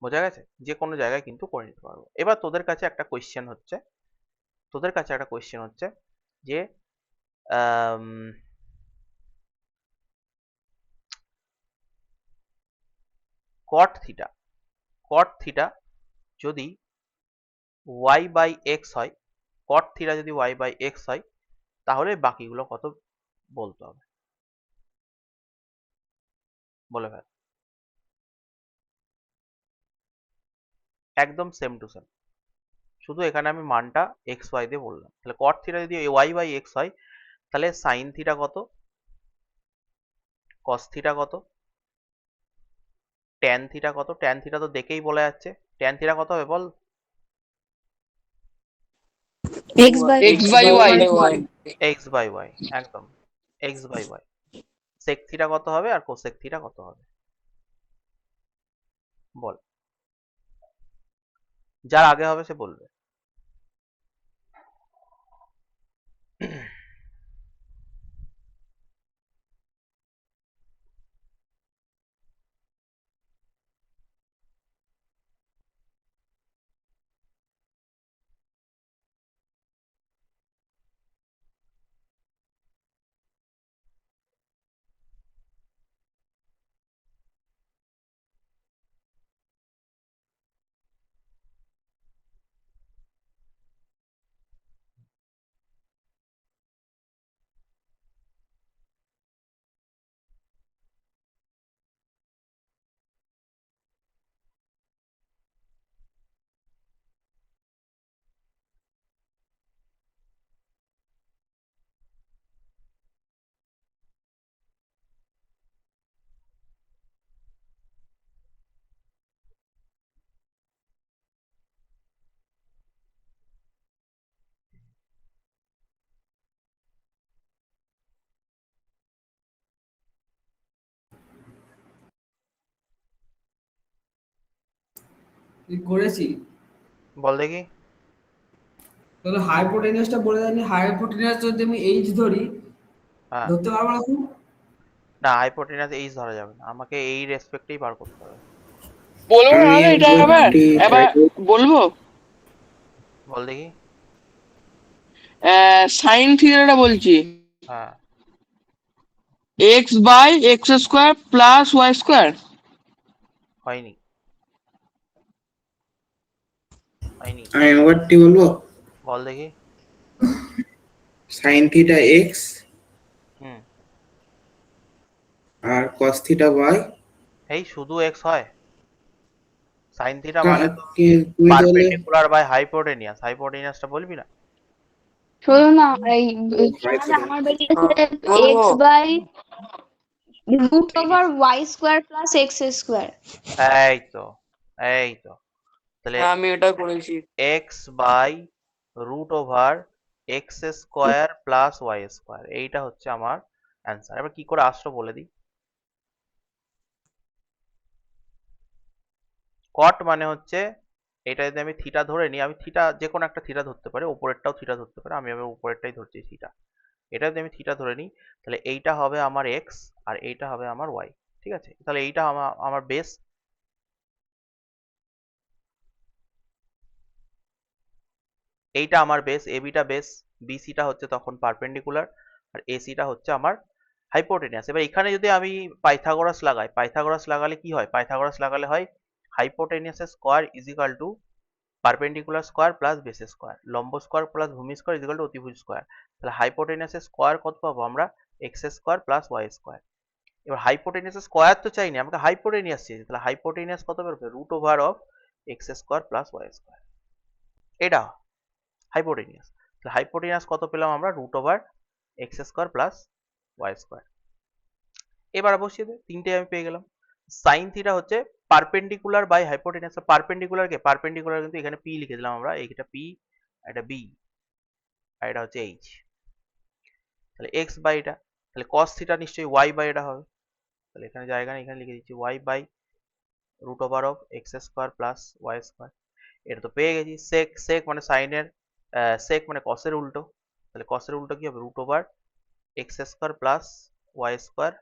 বোঝা গেছে? যে কোনো জায়গায় কিন্তু করে নিতে পারবো। এবার তোদের কাছে একটা কোয়েশ্চেন হচ্ছে, তোদের কাছে একটা কোয়েশ্চেন হচ্ছে যে কট থিটা, কট থিটা যদি y/x হয়, কট থিটা যদি y/x হয়, তাহলে বাকিগুলো কত বলতে হবে, বলে ফেল। একদম সেম টু সেম, শুধু এখানে আমি মানটা এক্স ওয়াই দিয়ে বললাম। তাহলে কট থিটা যদি y/x হয়, তাহলে সাইন থিটা কত, কস থিটা কত, ট্যান থিটা কত? ট্যান থিটা তো দেখেই বলা যাচ্ছে, ট্যান থিটা কত হবে বল? x/y x/y, একদম x/y। সেক থিটা কত হবে আর কোসেক থিটা কত হবে বল, যার আগে হবে সে বলবে। করেছি। বল দেখি। তাহলে হাইপোটেনিয়াসটা বলে দেয়নি, হাইপোটেনিয়াস যদি আমি এইচ ধরি, হ্যাঁ, ধরতে পারবো না খুব? না হাইপোটেনাস এইচ ধরা যাবে না, আমাকে এই রেসপেক্টেই বার করতে হবে। বলবো না আমি এটা এবার একবারটি এবার try করব। বলবো। বল দেখি। সাইন থিটাটা বলছি, হ্যাঁ, x/x² প্লাস y²। হয়নি, হয়নি। আমি একবারটি বলবো, বল দেখি। সাইন থিটা এক্স হুম, আর কস থিটা ওয়াই। এই শুধু এক্স হয়? সাইন থিটা মানে তো তুই তাহলে পারপেন্ডিকুলার বাই হাইপোটেনিয়াস, হাইপোটেনিয়াসটা বলবি না? শোনো না, এই হয়তো এখানে আমার বেরিয়েছে বলবো। X by √/y² plus x²। এই তো, এই তো। তাহলে হ্যাঁ আমি এটা করেছি। x/√x² প্লাস y², এইটা হচ্ছে আমার অ্যান্সার। এবার কি করে আসলো বলে দিই। কট মানে হচ্ছে, এটা যদি আমি থিটা ধরে নিই, আমি থিটা যে কোনো একটা থিটা ধরতে পারি, উপরেরটাও থিটা ধরতে পারি, আমি আবার উপরেরটাই ধরছি থিটা। এটা যদি আমি থিটা ধরে নিই, তাহলে এইটা হবে আমার এক্স আর এইটা হবে আমার ওয়াই। ঠিক আছে, তাহলে এইটা আমার বেস, এইটা আমার বেস, এবিটা বেস, বিসিটা হচ্ছে তখন পারপেন্ডিকুলার, আর এসিটা হচ্ছে আমার হাইপোটেনিয়াস। এবার এখানে যদি আমি পাইথাগোরাস লাগাই, পাইথাগোরাস লাগালে কি হয়? পাইথাগোরাস লাগালে হয় হাইপোটেনিয়াসের square is equal to perpendicular square plus base square, লম্ব স্কোয়ার প্লাস ভূমি স্কোয়ার ইজ ইকাল টু অতিভুজ স্কোয়ার। তাহলে হাইপোটেনিয়াসের স্কোয়ার কত পাবো আমরা? X square plus Y square. এবার হাইপোটেনিয়াসের স্কোয়ার তো চাইনি, আমাকে হাইপোটেনিয়াস চাই, তাহলে হাইপোটেনিয়াস কত বেরোবে? √/(x² + y²। এটা হাইপোটেনিয়াস। তাহলে হাইপোটেনিয়াস কত পেলাম আমরা? Root over x square plus Y square. এবার বসিয়ে দে, তিনটে আমি পেয়ে গেলাম। সাইন থিটা হচ্ছে পারপেন্ডিকুলার বাই হাইপোটেনিয়াস। পারপেন্ডিকুলার কে? পারপেন্ডিকুলার কিন্তু এখানে পি লিখে দিলাম আমরা, এইটা পি, এটা বি, আর এটা হচ্ছে এইচ। তাহলে এক্স বাই এটা, তাহলে কস থিটা নিশ্চয়ই ওয়াই বাই এটা হবে। তাহলে এখানে জায়গা নেই, এখানে লিখে দিচ্ছি y by root over of x square plus Y square. এটা তো পেয়ে গেছি। সেক, সেক মানে সাইনের, সেক মানে কসের উল্টো। তাহলে কসের উল্টো কি হবে? Root over x square plus Y square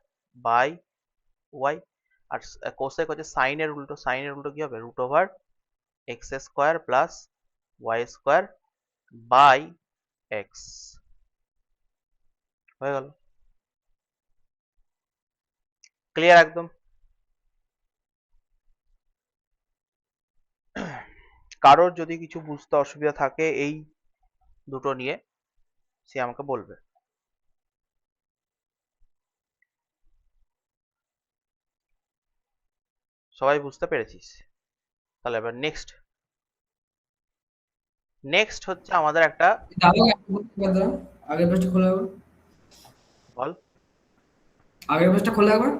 by y. আর কোসেক হচ্ছে সাইনের উল্টো, সাইনের উল্টো কি হবে? Root over x square plus Y square by x. হয়ে গেল, ক্লিয়ার একদম। কারোর যদি কিছু বুঝতে অসুবিধা থাকে এই দুটো নিয়ে, সে আমাকে বলবে। সবাই বুঝতে পেরেছিস? তাহলে এবার নেক্সট, নেক্সট হচ্ছে আমাদের একটা, দাদা দাদা আগের পেজটা খোলা একবার, বল। আগের পেজটা খোলা একবার।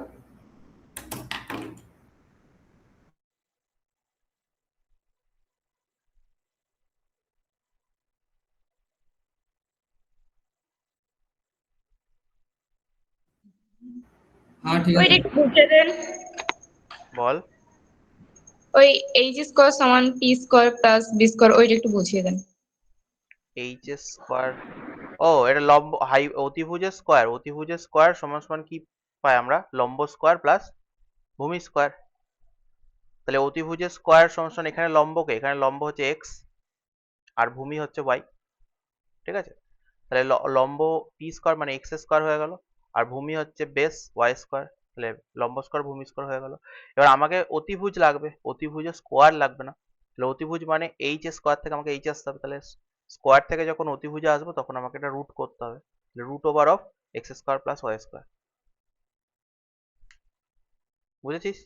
হ্যাঁ ঠিক ওইটা আছে। একটু বুঝিয়ে দেন। বল। ওই এইচ স্কোয়ার সমান P square plus B square, ওইটা একটু বুঝিয়ে দেন। এইচ স্কোয়ার, ও এটা লম্ব হাই অতিভুজের স্কোয়ার, অতিভুজের স্কোয়ার সমান সমান কি পাই আমরা? লম্ব স্কোয়ার প্লাস ভূমি স্কোয়ার। তাহলে অতিভুজের স্কোয়ার সমান সমান, এখানে লম্বকে, এখানে লম্ব হচ্ছে এক্স আর ভূমি হচ্ছে ওয়াই, ঠিক আছে? তাহলে লম্ব পি স্কোয়ার মানে এক্স স্কোয়ার হয়ে গেল, আর ভূমি হচ্ছে বেস ওয়াই স্কোয়ার, তাহলে লম্ব স্কোয়ার ভূমি স্কোয়ার হয়ে গেল। এবার আমাকে অতিভুজ লাগবে, অতিভুজের স্কোয়ার লাগবে না। তাহলে অতিভুজ মানে এইচ স্কোয়ার থেকে আমাকে এইচ আসতে হবে, তাহলে স্কোয়ার থেকে যখন অতিভুজে আসবো তখন আমাকে এটা রুট করতে হবে, root over of x square plus Y square. বুঝেছিস?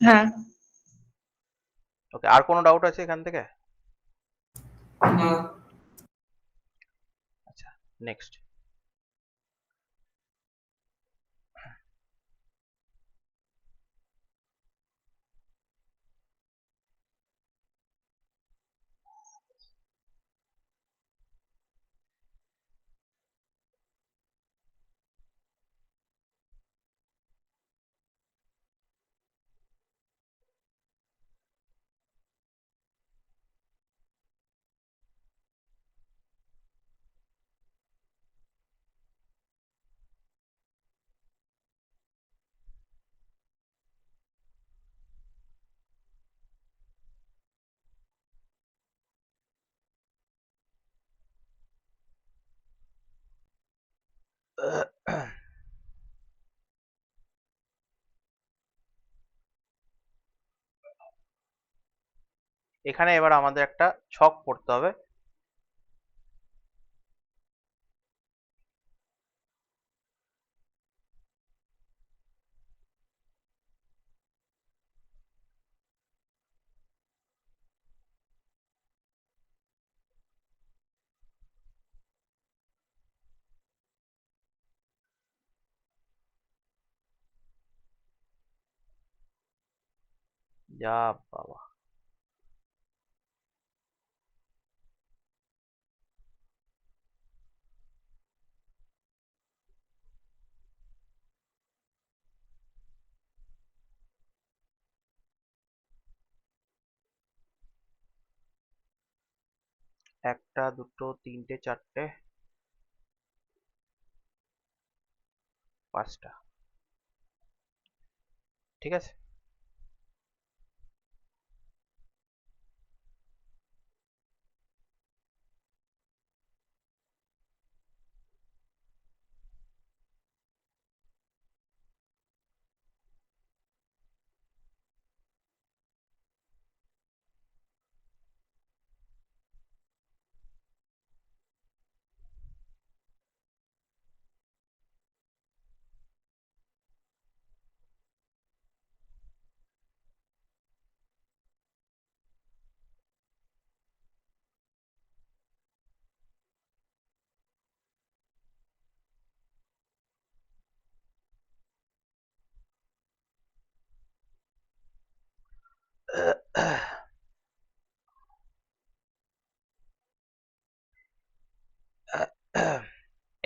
হ্যাঁ। ওকে, আর কোনো ডাউট আছে এখান থেকে? না আচ্ছা, নেক্সট। এখানে এবার আমাদের একটা ছক করতে হবে। যা বাবা, একটা দুটো তিনটে চারটে পাঁচটা, ঠিক আছে?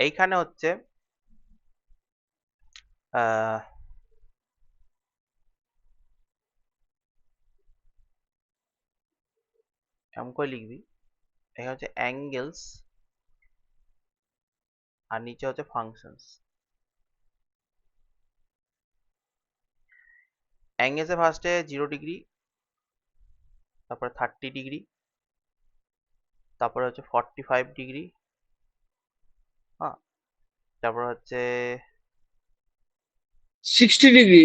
এইখানে হচ্ছে আহ এমন করে লিখবি, এখানে হচ্ছে অ্যাঙ্গেলস আর নিচে হচ্ছে ফাংশনস। অ্যাঙ্গেলসে ফার্স্টে 0 ডিগ্রি, তারপরে 30 ডিগ্রি, তারপরে হচ্ছে 45 ডিগ্রি, হ্যাঁ, তারপর হচ্ছে 60 ডিগ্রি।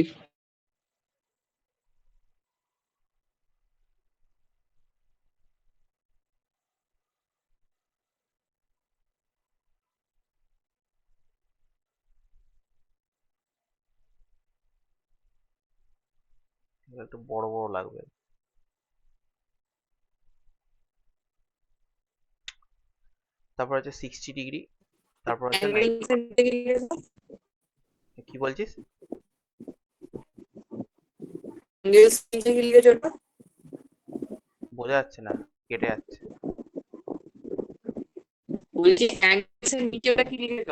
একটু বড় বড় লাগবে, তারপর হচ্ছে 60 ডিগ্রি, তারপর হচ্ছে কি বলছিস? বোঝা যাচ্ছে না, কেটে যাচ্ছে। বলছি অ্যাঙ্গেলস এর নিচেটা কি লিখেছ?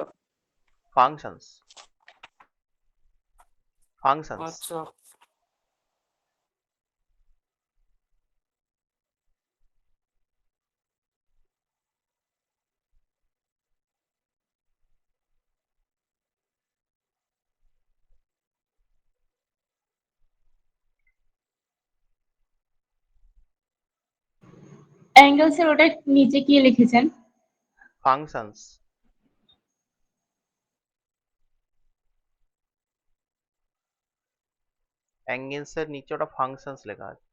Functions, functions. আচ্ছা, অ্যাঙ্গেলস এর ওটা নিচে কি লিখেছেন? ফাংশনস। অ্যাঙ্গেলস এর নিচে ওটা ফাংশনস লেখা আছে।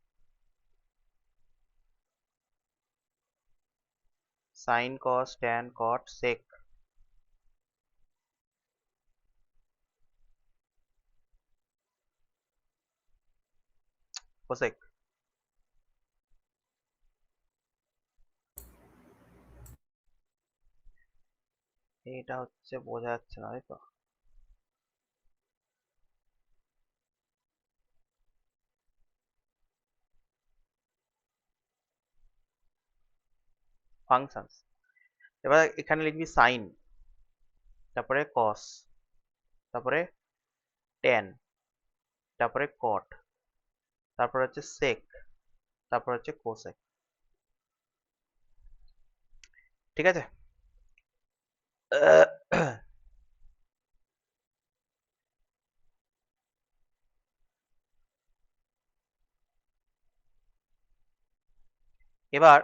সাইন, কস, ট্যান, কট, সেক। কোসেক। এটা হচ্ছে বোঝা যাচ্ছে না, তাই তো? ফাংশনস। এবার এখানে লিখবি সাইন, তারপরে কস, তারপরে ট্যান, তারপরে কট, তারপর হচ্ছে সেক, তারপর হচ্ছে কোসেক। ঠিক আছে? এবার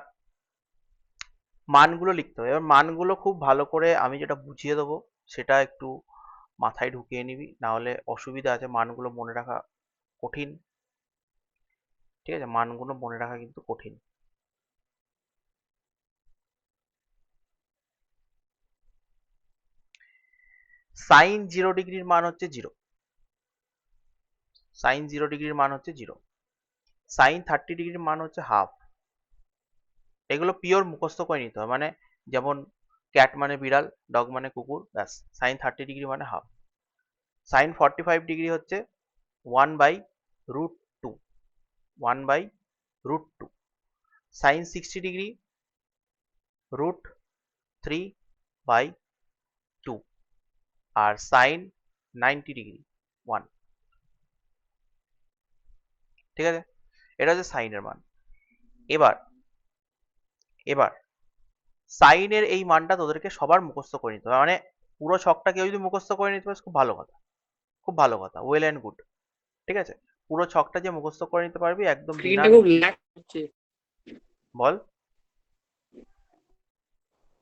মানগুলো লিখতে হবে। এবার মানগুলো খুব ভালো করে আমি যেটা বুঝিয়ে দেবো সেটা একটু মাথায় ঢুকিয়ে নিবি, না হলে অসুবিধা আছে, মানগুলো মনে রাখা কঠিন। ঠিক আছে, মানগুলো মনে রাখা কিন্তু কঠিন। সাইন 0 ডিগ্রির মান হচ্ছে 0, সাইন 0 ডিগ্রির মান হচ্ছে 0, সাইন 30 ডিগ্রির মান হচ্ছে হাফ। এগুলো পিওর মুখস্থ করে নিতে হবে, মানে যেমন ক্যাট মানে বিড়াল, ডগ মানে কুকুর, ব্যাস। সাইন 30 ডিগ্রি মানে হাফ। সাইন 45 ডিগ্রি হচ্ছে 1/√2, 1/√2। সাইন 60 ডিগ্রি √3/2, আর সাইন 90 ডিগ্রি 1। ঠিক আছে, এটা হচ্ছে সাইনের মান। এবার এবার সাইনের এই মানটা তোদেরকে সবার মুখস্থ করে নিতে হবে, মানে পুরো ছকটা কেউ যদি মুখস্থ করে নিতে পারিস খুব ভালো কথা, খুব ভালো কথা, ওয়েল অ্যান্ড গুড। ঠিক আছে, পুরো ছকটা যে মুখস্থ করে নিতে পারবি একদম বিনা। স্ক্রিনটা খুব ল্যাগ করছে, বল।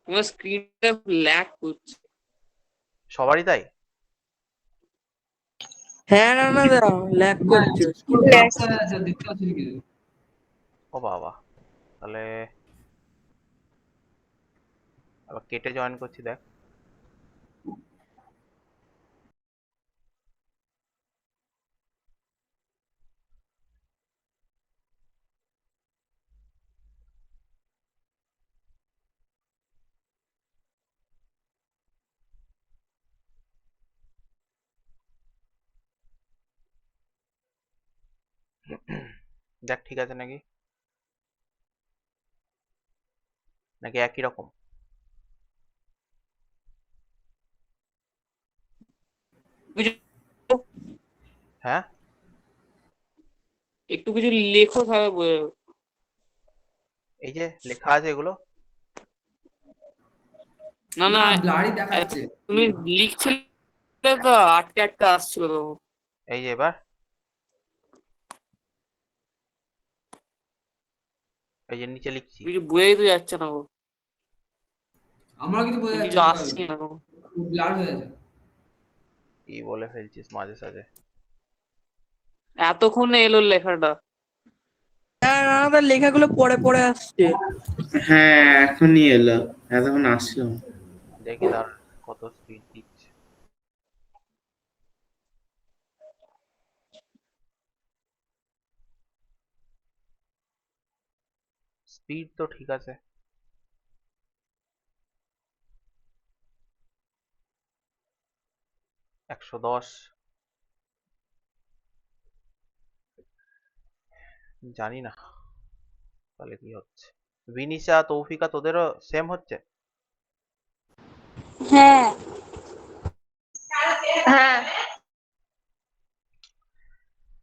তোমার স্ক্রিনটা ল্যাগ করছে। সবারই তাই? হ্যাঁ না না ল্যাগ করছে। দেখতে পাচ্ছি কি? ও বাবা, তাহলে আবার কেটে জয়েন করছি, দেখ। দেখ ঠিক আছে নাকি, নাকি একই রকম? কিছু- হ্যাঁ, একটু কিছু লেখো তাহলে বোঝা যাবে। এই যে লেখা আছে এগুলো। না না না, ব্লারই দেখাচ্ছে। তুমি লিখছিলে তো, আটকে আটকে আসছিল তো। এই যে এবার এই যে নিচে লিখছি। কিছু বোঝাই তো যাচ্ছে না গো, আমার কিছু বোঝা কিছু যাচ্ছে না, আসছে না গো। ব্লার হয়ে যাচ্ছে। কি বলে ফেলছিস মাঝে সাঝে। এতক্ষণে এলো লেখাটা। হ্যাঁ রানাদা, লেখাগুলো পরে পরে আসছে। হ্যাঁ এখনই এলো, এতক্ষণ আসলো। দেখি তার কত স্পিড দিচ্ছে। স্পিড তো ঠিক আছে। 110। জানি না তাহলে কি হচ্ছে। বিনিশা তৌফিকা তোদেরও সেম হচ্ছে? হ্যাঁ। হ্যাঁ।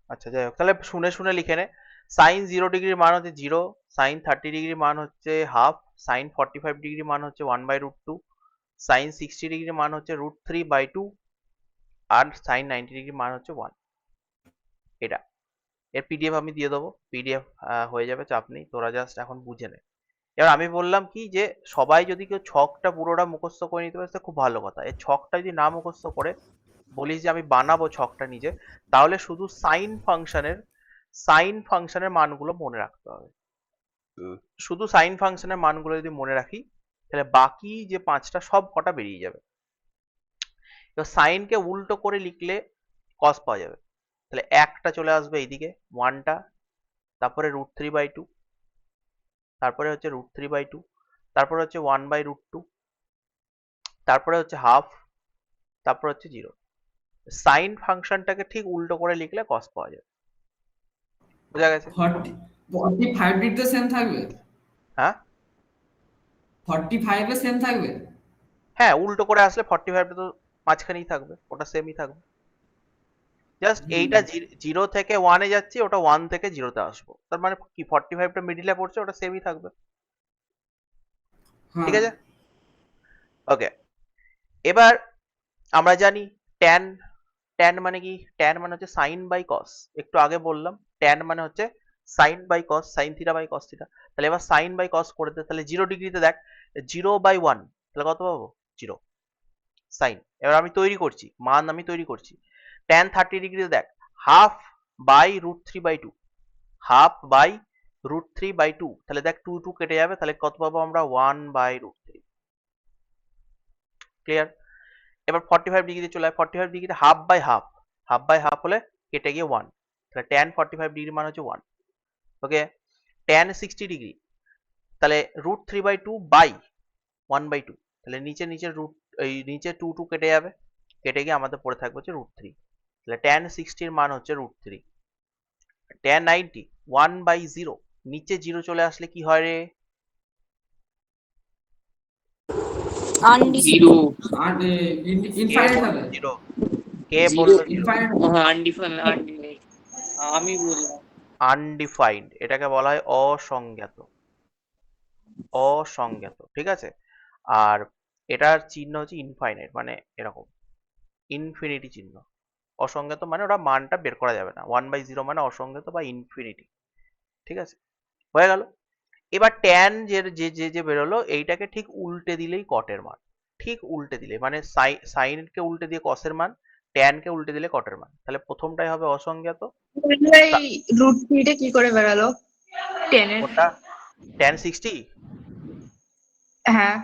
আচ্ছা যাই হোক, তাহলে শুনে শুনে লিখে নে। সাইন 0 ডিগ্রির মান হচ্ছে 0, সাইন 30 ডিগ্রির মান হচ্ছে হাফ, সাইন 45 ডিগ্রির মান হচ্ছে 1/√2, সাইন 60 ডিগ্রির মান হচ্ছে √3/2, আর সাইন 90 ডিগ্রির মান হচ্ছে 1। এটা এর পিডিএফ আমি দিয়ে দেবো, পিডিএফ হয়ে যাবে, চাপ নেই, তোরা জাস্ট এখন বুঝে নে। এবার আমি বললাম কি যে সবাই যদি কেউ ছকটা পুরোটা মুখস্থ করে নিতে পারে তো খুব ভালো কথা। এই ছকটা যদি না মুখস্থ করে বলিস যে আমি বানাবো ছকটা নিজে, তাহলে শুধু সাইন ফাংশনের মানগুলো মনে রাখতে হবে। শুধু সাইন ফাংশনের মানগুলো যদি মনে রাখি তাহলে বাকি যে 5টা সব কটা বেরিয়ে যাবে। এবার সাইনকে উল্টো করে লিখলে কস পাওয়া যাবে। তাহলে একটা চলে আসবে এইদিকে, 1টা, তারপরে √3/2, তারপরে হচ্ছে √3/2, তারপরে হচ্ছে 1/√2, তারপরে হচ্ছে হাফ, তারপর হচ্ছে 0। সাইন ফাংশনটাকে ঠিক উল্টো করে লিখলে কস পাওয়া যাবে। বোঝা গেছে? 45 ডিগ্রিতে সেম থাকবে, হ্যাঁ 45 এ সেম থাকবে। হ্যাঁ, উল্টো করে আসলে 45টা তো মাঝখানেই থাকবে, ওটা সেমই থাকবে। জাস্ট এইটা 0 থেকে 1-এ যাচ্ছি, ওটা 1 থেকে 0-তে আসবো, তার মানে কি 45টা মিডিলে পড়ছে, ওটা সেমই থাকবে। হ্যাঁ। ঠিক আছে, ওকে। এবার আমরা জানি ট্যান। ট্যান মানে কি? ট্যান মানে হচ্ছে সাইন বাই কস। একটু আগে বললাম ট্যান মানে হচ্ছে sine by cos, sine theta by cos theta. তাহলে এবার সাইন বাই কস করে দে। তাহলে 0 ডিগ্রিতে দেখ 0/1, তাহলে কত পাবো? 0 সাইন। এবার আমি তৈরি করছি, মান আমি তৈরি করছি। ট্যান 30 ডিগ্রিতে দেখ হাফ বাই √3/2, হাফ বাই √3/2, তাহলে দেখ 2 2 কেটে যাবে, তাহলে কত পাবো আমরা? 1/√3। ক্লিয়ার? এবার 45 ডিগ্রিতে চলে আয়। 45 ডিগ্রিতে half by half, half by half হলে কেটে গিয়ে 1, তাহলে ট্যান 45 ডিগ্রি মান হচ্ছে 1। ওকে, ট্যান 60 ডিগ্রি, তাহলে √3/2 বাই 1/2, তাহলে নিচে নিচে এই নিচে 2 2 কেটে যাবে, কেটে গিয়ে আমাদের পড়ে থাকবে হচ্ছে √3। তাহলে ট্যান 60 এর মান হচ্ছে √3। ট্যান 90 1/0, নিচে 0 চলে আসলে কি হয় রে? আনডিফাইন্ড। জিরো। আর কে ইনফাইনাইট বললো হবে, জিরো? কে জিরো। বললো জিরো? ইনফাইনাইট। আনডিফাইন্ড, আনডিফাইন্ড আমি বললাম। আনডিফাইন্ড, এটাকে বলা হয় অসংজ্ঞাত। অসংজ্ঞাত, ঠিক আছে। আর এটার চিহ্ন হচ্ছে ইনফাইনাইট, মানে এরকম ইনফিনিটি চিহ্ন। অসংজ্ঞাত মানে ওটা মানটা বের করা যাবে না, 1/0 মানে অসংজ্ঞাত বা ইনফিনিটি। ঠিক আছে, হয়ে গেল। এবার ট্যান যে যে যে যে বেরোলো, এইটাকে ঠিক উল্টে দিলেই কটের মান। ঠিক উল্টে দিলে মানে সাইনকে উল্টে দিয়ে কসের মান, ট্যানকে উল্টে দিলে কটের মান। তাহলে প্রথমটাই হবে অসংজ্ঞাত। এই √3টা কি করে বেরালো 10 এর? কোনটা? ট্যান 60? হ্যাঁ,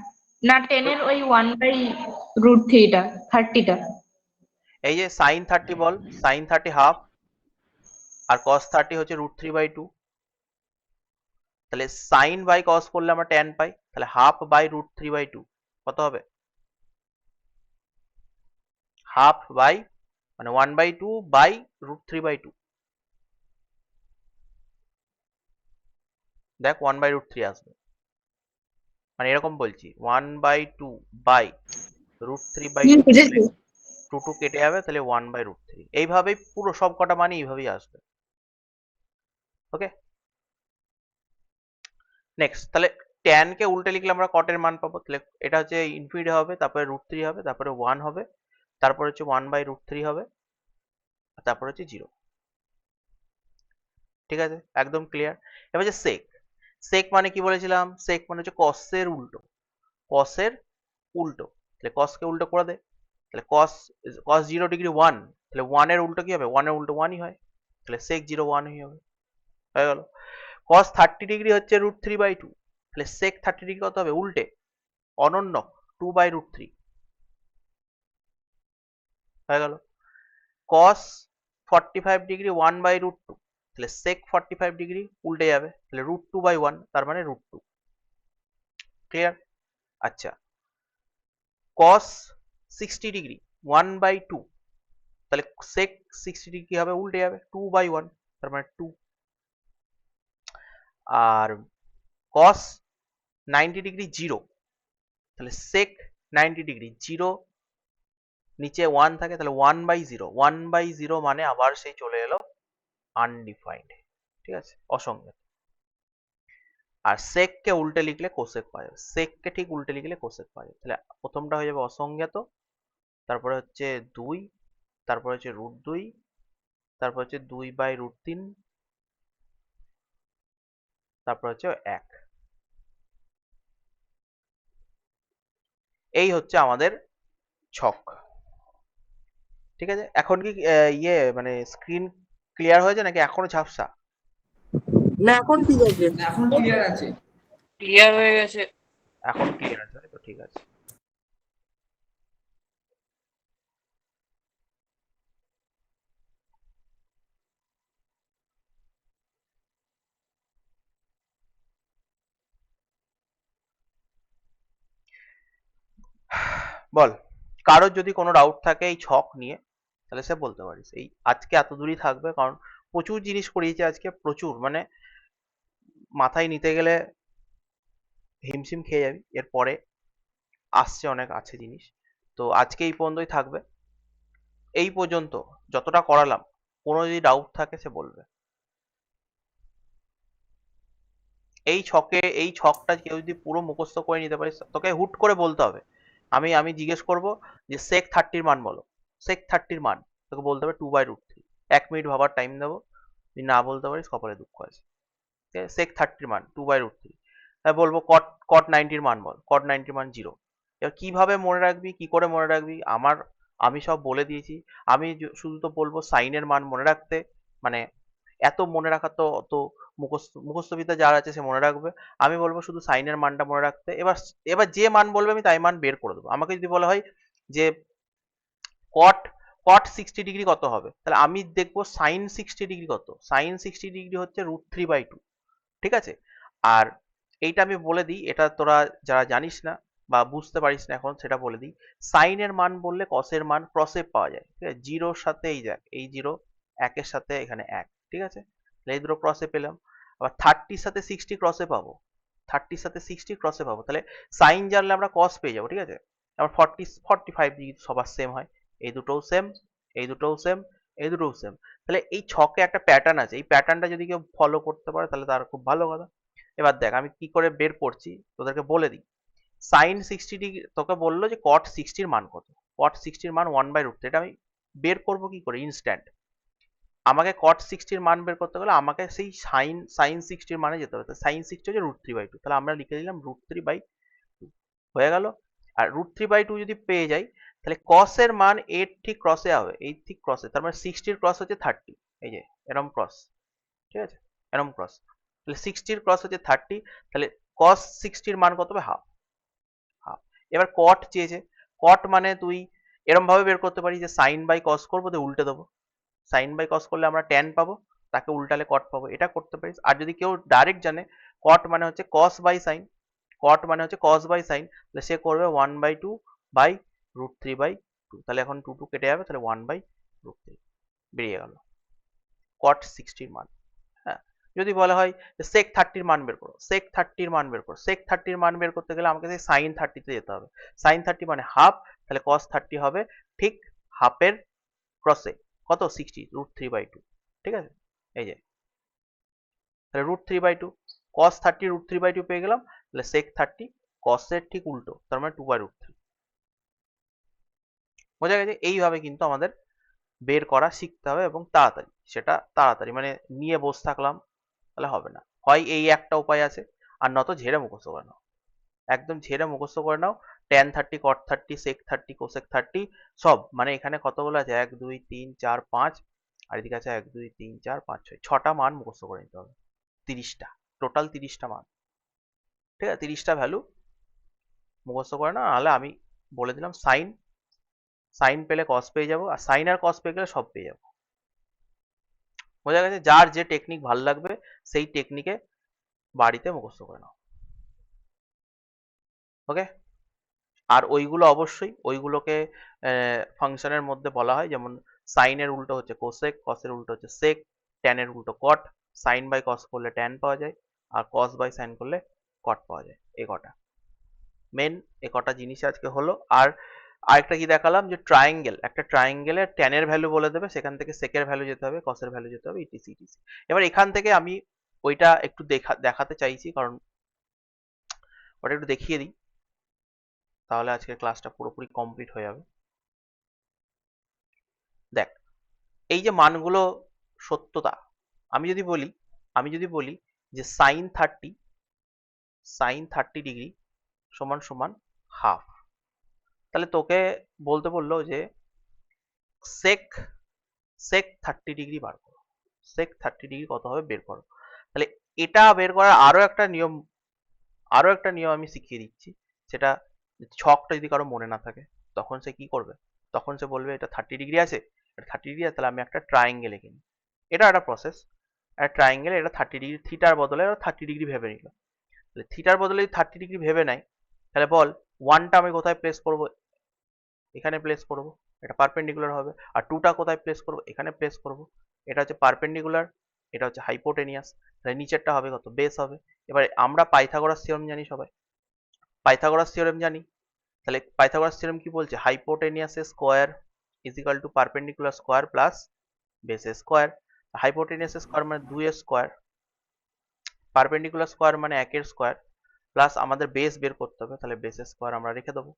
না 10 এর ওই 1/√3টা 30টা। এই যে সাইন 30 বল, সাইন 30 হাফ, আর কস 30 হচ্ছে √3/2। তাহলে সাইন বাই কস করলে আমরা ট্যান পাই, তাহলে হাফ বাই √3/2 কত হবে? হাফ বাই মানে 1/2 বাই √3/2, দেখ 1/√3 আসবে। মানে এরকম বলছি 1/2 বাই √3/2 করলে বুঝেছি। 2 কেটে যাবে, তাহলে 1/√3। এইভাবেই পুরো সব কটা মানে এইভাবেই আসবে। ওকে, নেক্সট তাহলে tan কে উল্টে লিখলে আমরা কটের মান পাবো। তাহলে এটা হচ্ছে ইনফিনিটি হবে, তারপরে √3 হবে, তারপরে 1 হবে, তারপরে হচ্ছে 1/√3 হবে, তারপরে হচ্ছে 0। ঠিক আছে, একদম ক্লিয়ার। এবার হচ্ছে সেক। সেক মানে কি বলেছিলাম? সেক মানে হচ্ছে কসের উল্টো। কসের উল্টো, তাহলে কসকে উল্টো করে দে। তাহলে কস কস 0 ডিগ্রি 1, তাহলে 1 এর উল্টো কি হবে? 1 এর উল্টো 1ই হয়, তাহলে সেক 0 1 হয়ে যাবে। হয়ে গেল। কস 30 ডিগ্রি হচ্ছে √3/2, তাহলে সেক 30 ডিগ্রি কত হবে? উল্টে অনন্য 2/√3 হয়ে গেল। কস 45 ডিগ্রি 1/√2, তাহলে সেক 45 ডিগ্রি উল্টে যাবে, তাহলে √2/1, তার মানে √2। ক্লিয়ার? আচ্ছা, কস 60 ডিগ্রি 1/2, তাহলে সেক 60 ডিগ্রি হবে উল্টে যাবে 2/1, তার মানে 2। আর কস 90 ডিগ্রি 0, তাহলে সেক 90 ডিগ্রি 0 নিচে 1 থাকে, তাহলে 1/0। 1/0 মানে আবার সেই চলে এলো আনডিফাইন্ড। ঠিক আছে, অসংজ্ঞাত। আর সেক কে উল্টে লিখলে কোসেক পাওয়া যাবে। সেক কে ঠিক উল্টে লিখলে কোসেক পাওয়া যাবে। তাহলে প্রথমটা হয়ে যাবে অসংজ্ঞাত, তারপরে হচ্ছে 2, তারপরে হচ্ছে √2, তারপর হচ্ছে 2/√3, তারপর হচ্ছে 1। এই হচ্ছে আমাদের ছক। ঠিক আছে, এখন কি মানে স্ক্রিন ক্লিয়ার হয়েছে নাকি এখনো ঝাপসা? না এখন ঠিক আছে। এখন ক্লিয়ার আছে। ক্লিয়ার হয়ে গেছে। এখন ক্লিয়ার আছে তো, ঠিক আছে। বল, কারোর যদি কোনো ডাউট থাকে এই ছক নিয়ে, তাহলে সে বলতে পারিস। এই আজকে এত দূরই থাকবে, কারণ প্রচুর জিনিস করিয়েছে আজকে, প্রচুর, মানে মাথায় নিতে গেলে হিমশিম খেয়ে যাবি। এরপরে আসছে অনেক আছে জিনিস। তো আজকে এই পর্যন্তই থাকবে। এই পর্যন্ত যতটা করালাম, কোনো যদি ডাউট থাকে সে বলবে। এই ছকটা কেউ যদি পুরো মুখস্থ করে নিতে পারিস, তোকে হুট করে বলতে হবে। আমি জিজ্ঞেস করব যে সেক 30 মান বলো, সেক 30 মান তোকে বলতে হবে 2/√3। 1 মিনিট ভাবার টাইম দেবো, যদি না বলতে পারিস কপালে দুঃখ আছে। ঠিক আছে, সেক 30 মান 2/√3। তাই বলবো কট কট 90 মান বল, কট 90 মান 0। এবার কিভাবে মনে রাখবি, কি করে মনে রাখবি, আমি সব বলে দিয়েছি। আমি শুধু তো বলবো সাইনের মান মনে রাখতে, মানে এত মনে রাখা তো অত মুখস্থবিদ্যা যার আছে সে মনে রাখবে। আমি বলবো শুধু সাইনের মানটা মনে রাখতে। এবার এবার যে মান বলবে আমি তাই মান বের করে দেবো। আমাকে যদি বলা হয় যে কট কট 60 ডিগ্রি কত হবে, তাহলে আমি দেখবো সাইন 60 ডিগ্রি কত। সাইন 60 ডিগ্রি হচ্ছে √3/2। ঠিক আছে, আর এইটা আমি বলে দিই, এটা তোরা যারা জানিস না বা বুঝতে পারিস না এখন, সেটা বলে দিই। সাইনের মান বললে কসের মান ক্রসে পাওয়া যায়। ঠিক আছে, জিরোর সাথে এই দেখ, এই 0, 1-এর সাথে এখানে 1। ঠিক আছে, তাহলে এই দুটো ক্রসে পেলাম। আবার 30-র সাথে 60 ক্রসে পাবো, 30-র সাথে 60 ক্রসে পাবো, তাহলে সাইন জানলে আমরা কস পেয়ে যাবো। ঠিক আছে, আবার 45 ডিগ্রি সবার সেম হয়, এই দুটোও সেম, এই দুটোও সেম, এই দুটোও সেম। তাহলে এই ছকে একটা প্যাটার্ন আছে, এই প্যাটার্নটা যদি কেউ ফলো করতে পারে তাহলে তার খুব ভালো কথা। এবার দেখ আমি কি করে বের করছি তোদেরকে বলে দিই। সাইন 60 ডিগ্রি তোকে বললো যে কট 60 এর মান কত, কট 60 এর মান 1/√3। এটা আমি বের করব কি করে? ইনস্ট্যান্ট। আমাকে কট 60 এর মান বের করতে গেলে আমাকে সেই সাইন 60 এর মানে যেতে হবে। সাইন 60 হচ্ছে √3/2, তাহলে আমরা লিখে দিলাম √3/2 হয়ে গেল। আর √3/2 যদি পেয়ে যাই, তাহলে cos এর মান এর ঠিক ক্রসে হবে, এই ঠিক ক্রসে, তার মানে 60 এর ক্রস হচ্ছে 30, এই যে এরম ক্রস। ঠিক আছে, এরম ক্রস, তাহলে 60 এর ক্রস হচ্ছে 30, তাহলে cos 60 এর মান কত হবে? হাফ। হাফ। এবার cot চেয়েছে, cot মানে তুই এরম ভাবে বের করতে পারিস যে সাইন বাই কস করবো, দিয়ে উল্টে দেবো। সাইন বাই কস করলে আমরা ট্যান পাবো, তাকে উল্টালে কট পাবো, এটা করতে পারিস। আর যদি কেউ ডাইরেক্ট জানে কট মানে হচ্ছে কস বাই সাইন, কট মানে হচ্ছে কস বাই সাইন, তাহলে সে করবে 1/2/√3/2। তাহলে এখন 2 কেটে যাবে, তাহলে 1/√3 বেরিয়ে গেল কট 60 মান। হ্যাঁ, যদি বলা হয় সেক 30 মান বের করো, সেক 30 মান বের করো, সেক 30 মান বের করতে গেলে আমাকে সেই সাইন 30 তে যেতে হবে। সাইন 30 মানে হাফ, তাহলে কস 30 হবে ঠিক হাফের ক্রসে কত 60 √3/2, ঠিক আছে। এই যে তাহলে √3/2 cos 30 √3/2 পেয়ে গেলাম, তাহলে sec 30 cos এর ঠিক উল্টো, তার মানে 2/√3। বোঝা গেছে? এইভাবে কিন্তু আমাদের বের করা শিখতে হবে এবং তাড়াতাড়ি, সেটা তাড়াতাড়ি মানে নিয়ে বসে থাকলাম তাহলে হবে না। হয় এই একটা উপায় আছে, আর নত ঝেড়ে মুখস্থ করে নাও, একদম ঝেড়ে মুখস্থ করে নাও। tan 30 cot 30 sec 30 cosec 30 সব, মানে এখানে কতগুলো আছে 1 2 3 4 5, আর এদিকে আছে 1 2 3 4 5 6, 6টা মান মুখস্থ করে নিতে হবে। 30টা, টোটাল 30টা মান, ঠিক আছে। 30টা ভ্যালু মুখস্থ করে না, নাহলে আমি বলে দিলাম সাইন, সাইন পেলে কস পেয়ে যাবো, আর সাইন আর কস পেয়ে গেলে সব পেয়ে যাবো। বোঝা গেছে? যার যে টেকনিক ভালো লাগবে সেই টেকনিকে বাড়িতে মুখস্থ করে নাও, ওকে। আর ওইগুলো অবশ্যই ওইগুলোকে ফাংশনের মধ্যে বলা হয়, যেমন সাইনের উল্টো হচ্ছে কোসেক, কসের উল্টো হচ্ছে সেক, ট্যানের উল্টো কট, সাইন বাই কস করলে ট্যান পাওয়া যায়, আর কস বাই সাইন করলে কট পাওয়া যায়। এ কটা মেন, এ কটা জিনিস আজকে হলো। আর আরেকটা কি দেখালাম, যে ট্রায়াঙ্গেল, একটা ট্রায়াঙ্গেলের ট্যানের ভ্যালু বলে দেবে, সেখান থেকে সেকের ভ্যালু যেতে হবে, কসের ভ্যালু যেতে হবে, ইটিসি ইটিসি। এবার এখান থেকে আমি ওইটা একটু দেখাতে চাইছি, কারণ ওটা একটু দেখিয়ে দিই, তাহলে আজকের ক্লাসটা পুরোপুরি কমপ্লিট হয়ে যাবে। দেখ, এই যে মানগুলো সত্যতা, আমি যদি বলি যে সাইন 30 ডিগ্রি সমান সমান হাফ, তাহলে তোকে বলতে বললো যে সেক 30 ডিগ্রি বার করো, সেক 30 ডিগ্রি কত হবে বের করো। তাহলে এটা বের করার আরো একটা নিয়ম আমি শিখিয়ে দিচ্ছি, সেটা ছকটা যদি কারো মনে না থাকে তখন সে কি করবে, তখন সে বলবে এটা 30 ডিগ্রি আছে, এটা 30 ডিগ্রি আছে, তাহলে আমি একটা ট্রায়াঙ্গেল এঁকে নিই। এটা একটা প্রসেস, একটা ট্রায়াঙ্গেল, এটা 30 ডিগ্রি, থিটার বদলে 30 ডিগ্রি ভেবে নিল। তাহলে থিটার বদলে যদি 30 ডিগ্রি ভেবে নেয়, তাহলে বল ওয়ানটা আমি কোথায় প্লেস করব, এখানে প্লেস করব, এটা পারপেন্ডিকুলার হবে। আর টুটা কোথায় প্লেস করব, এখানে প্লেস করব। এটা হচ্ছে পারপেন্ডিকুলার, এটা হচ্ছে হাইপোটেনিয়াস, তাহলে নিচেরটা হবে কত, বেস হবে। এবার আমরা পাইথাগোরাস থিওরেম জানি সবাই, পাইথাগোরাস থিওরেম জানি, তাহলে পাইথাগোরাস থিওরেম কি বলছে, হাইপোটেনিয়াসের square is equal to perpendicular square plus বেসের স্কোয়ার। হাইপোটেনিয়াসের স্কোয়ার মানে 2 এর স্কোয়ার, পারপেন্ডিকুলার স্কোয়ার মানে 1 এর স্কোয়ার, প্লাস আমাদের বেস বের করতে হবে, তাহলে বেসের স্কোয়ার আমরা রেখে দেবো।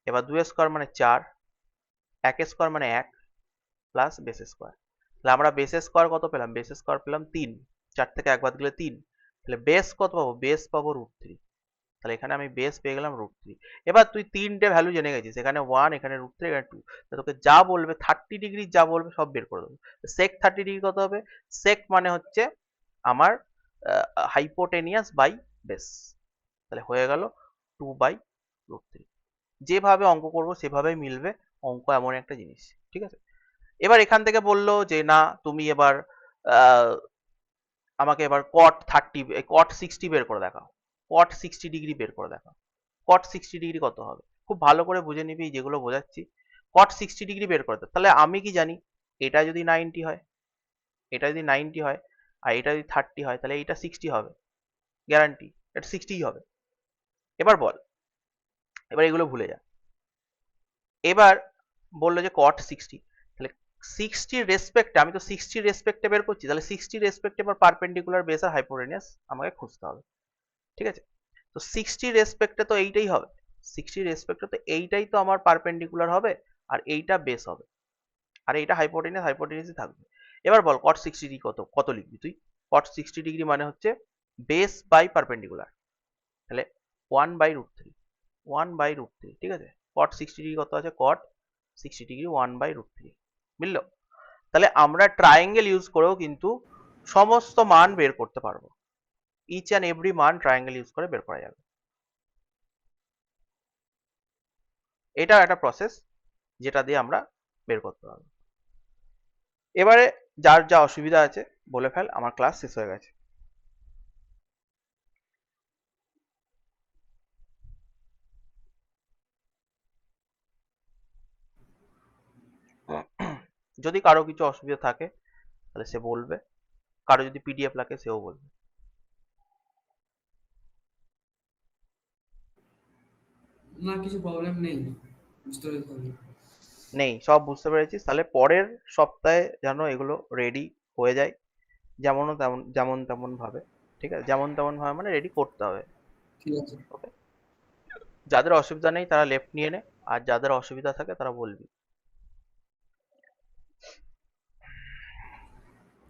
এবার 2 এর স্কোয়ার মানে 4, 1 এর স্কোয়ার মানে 1, প্লাস বেসের স্কোয়ার। তাহলে আমরা বেসের স্কোয়ার কত পেলাম, বেসের স্কোয়ার পেলাম 3, 4 থেকে 1 বাদ গেলে 3, তাহলে বেস কত পাবো, বেস পাবো √3। তাহলে এখানে আমি বেস পেয়ে গেলাম √3। এবার তুই তিনটে ভ্যালু জেনে গেছিস, এখানে 1, এখানে √3, এখানে 2, তোকে যা বলবে 30 ডিগ্রি যা বলবে সব বের করে দেবো। সেক 30 ডিগ্রি কত হবে, সেক মানে হচ্ছে আমার হাইপোটেনিয়াস বাই বেস, তাহলে হয়ে গেল 2/√3। যেভাবে অঙ্ক করব সেভাবেই মিলবে, অঙ্ক এমন একটা জিনিস, ঠিক আছে। এবার এখান থেকে বললো যে না তুমি এবার আমাকে এবার cot 60 বের করে দেখাও, cot 60 ডিগ্রি বের করে দেখাও। cot 60 ডিগ্রি কত হবে, খুব ভালো করে বুঝে নিবি যেগুলো বোঝাচ্ছি। cot 60 ডিগ্রি বের করে দে, তাহলে আমি কি জানি, এটা যদি 90 হয়, এটা যদি 90 হয়, আর এটা যদি 30 হয়, তাহলে এটা 60 হবে, গ্যারান্টি এটা 60 হবে। এবার বল, এবার এগুলো ভুলে যা। এবার বললো যে cot 60, তাহলে 60 রেসপেক্টে, আমি তো 60 রেসপেক্টে বের করছি, তাহলে 60 রেসপেক্টে এবার পারপেন্ডিকুলার বেস আর হাইপোটেনিয়াস আমাকে খুঁজতে হবে, ঠিক আছে। তো 60 রেসপেক্টে তো এইটাই হবে, 60 রেসপেক্টে তো এইটাই তো আমার পারপেন্ডিকুলার হবে, আর এইটা বেস হবে, আর এইটা হাইপোটেনিয়াসই থাকবে। এবার বল cot 60 ডিগ্রি কত, কত লিখবি তুই, cot 60 ডিগ্রি মানে হচ্ছে বেস বাই পারপেন্ডিকুলার, তাহলে 1/√3, 1/√3, ঠিক আছে। cot 60 ডিগ্রি কত আছে, cot 60 ডিগ্রি 1/√3, বুঝলো। তাহলে আমরা ট্রায়াঙ্গেল ইউজ করেও কিন্তু সমস্ত মান বের করতে পারবো, ইচ অ্যান্ড এভরি মান ট্রায়াঙ্গেল ইউজ করে বের করা যাবে। এটা একটা প্রসেস যেটা দিয়ে আমরা বের করতে পারবো। এবারে যার যা অসুবিধা আছে বলে ফেল, আমার ক্লাস শেষ হয়ে গেছে। যদি কারো কিছু অসুবিধা থাকে তাহলে সে বলবে, কারো যদি পিডিএফ লাগে সেও বলবে। না কিছু প্রবলেম নেই, বুঝতে পারছি। নেই, সব বুঝতে পেরেছিস। তাহলে পরের সপ্তাহে যেন এগুলো রেডি হয়ে যায়, যেমন তেমন ভাবে। ঠিক আছে, যেমন তেমন ভাবে মানে রেডি করতে হবে। ঠিক আছে। ওকে, যাদের অসুবিধা নেই তারা লেফট নিয়ে নে, আর যাদের অসুবিধা থাকে তারা বলবি।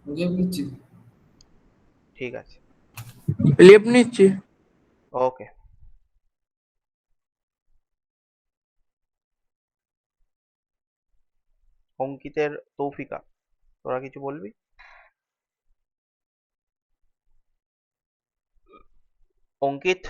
ওকে নিচ্ছি। ঠিক আছে, লেফট নিচ্ছি। ওকে। অঙ্কিতের তৌফিকা, তোরা কিছু বলবি? অঙ্কিত।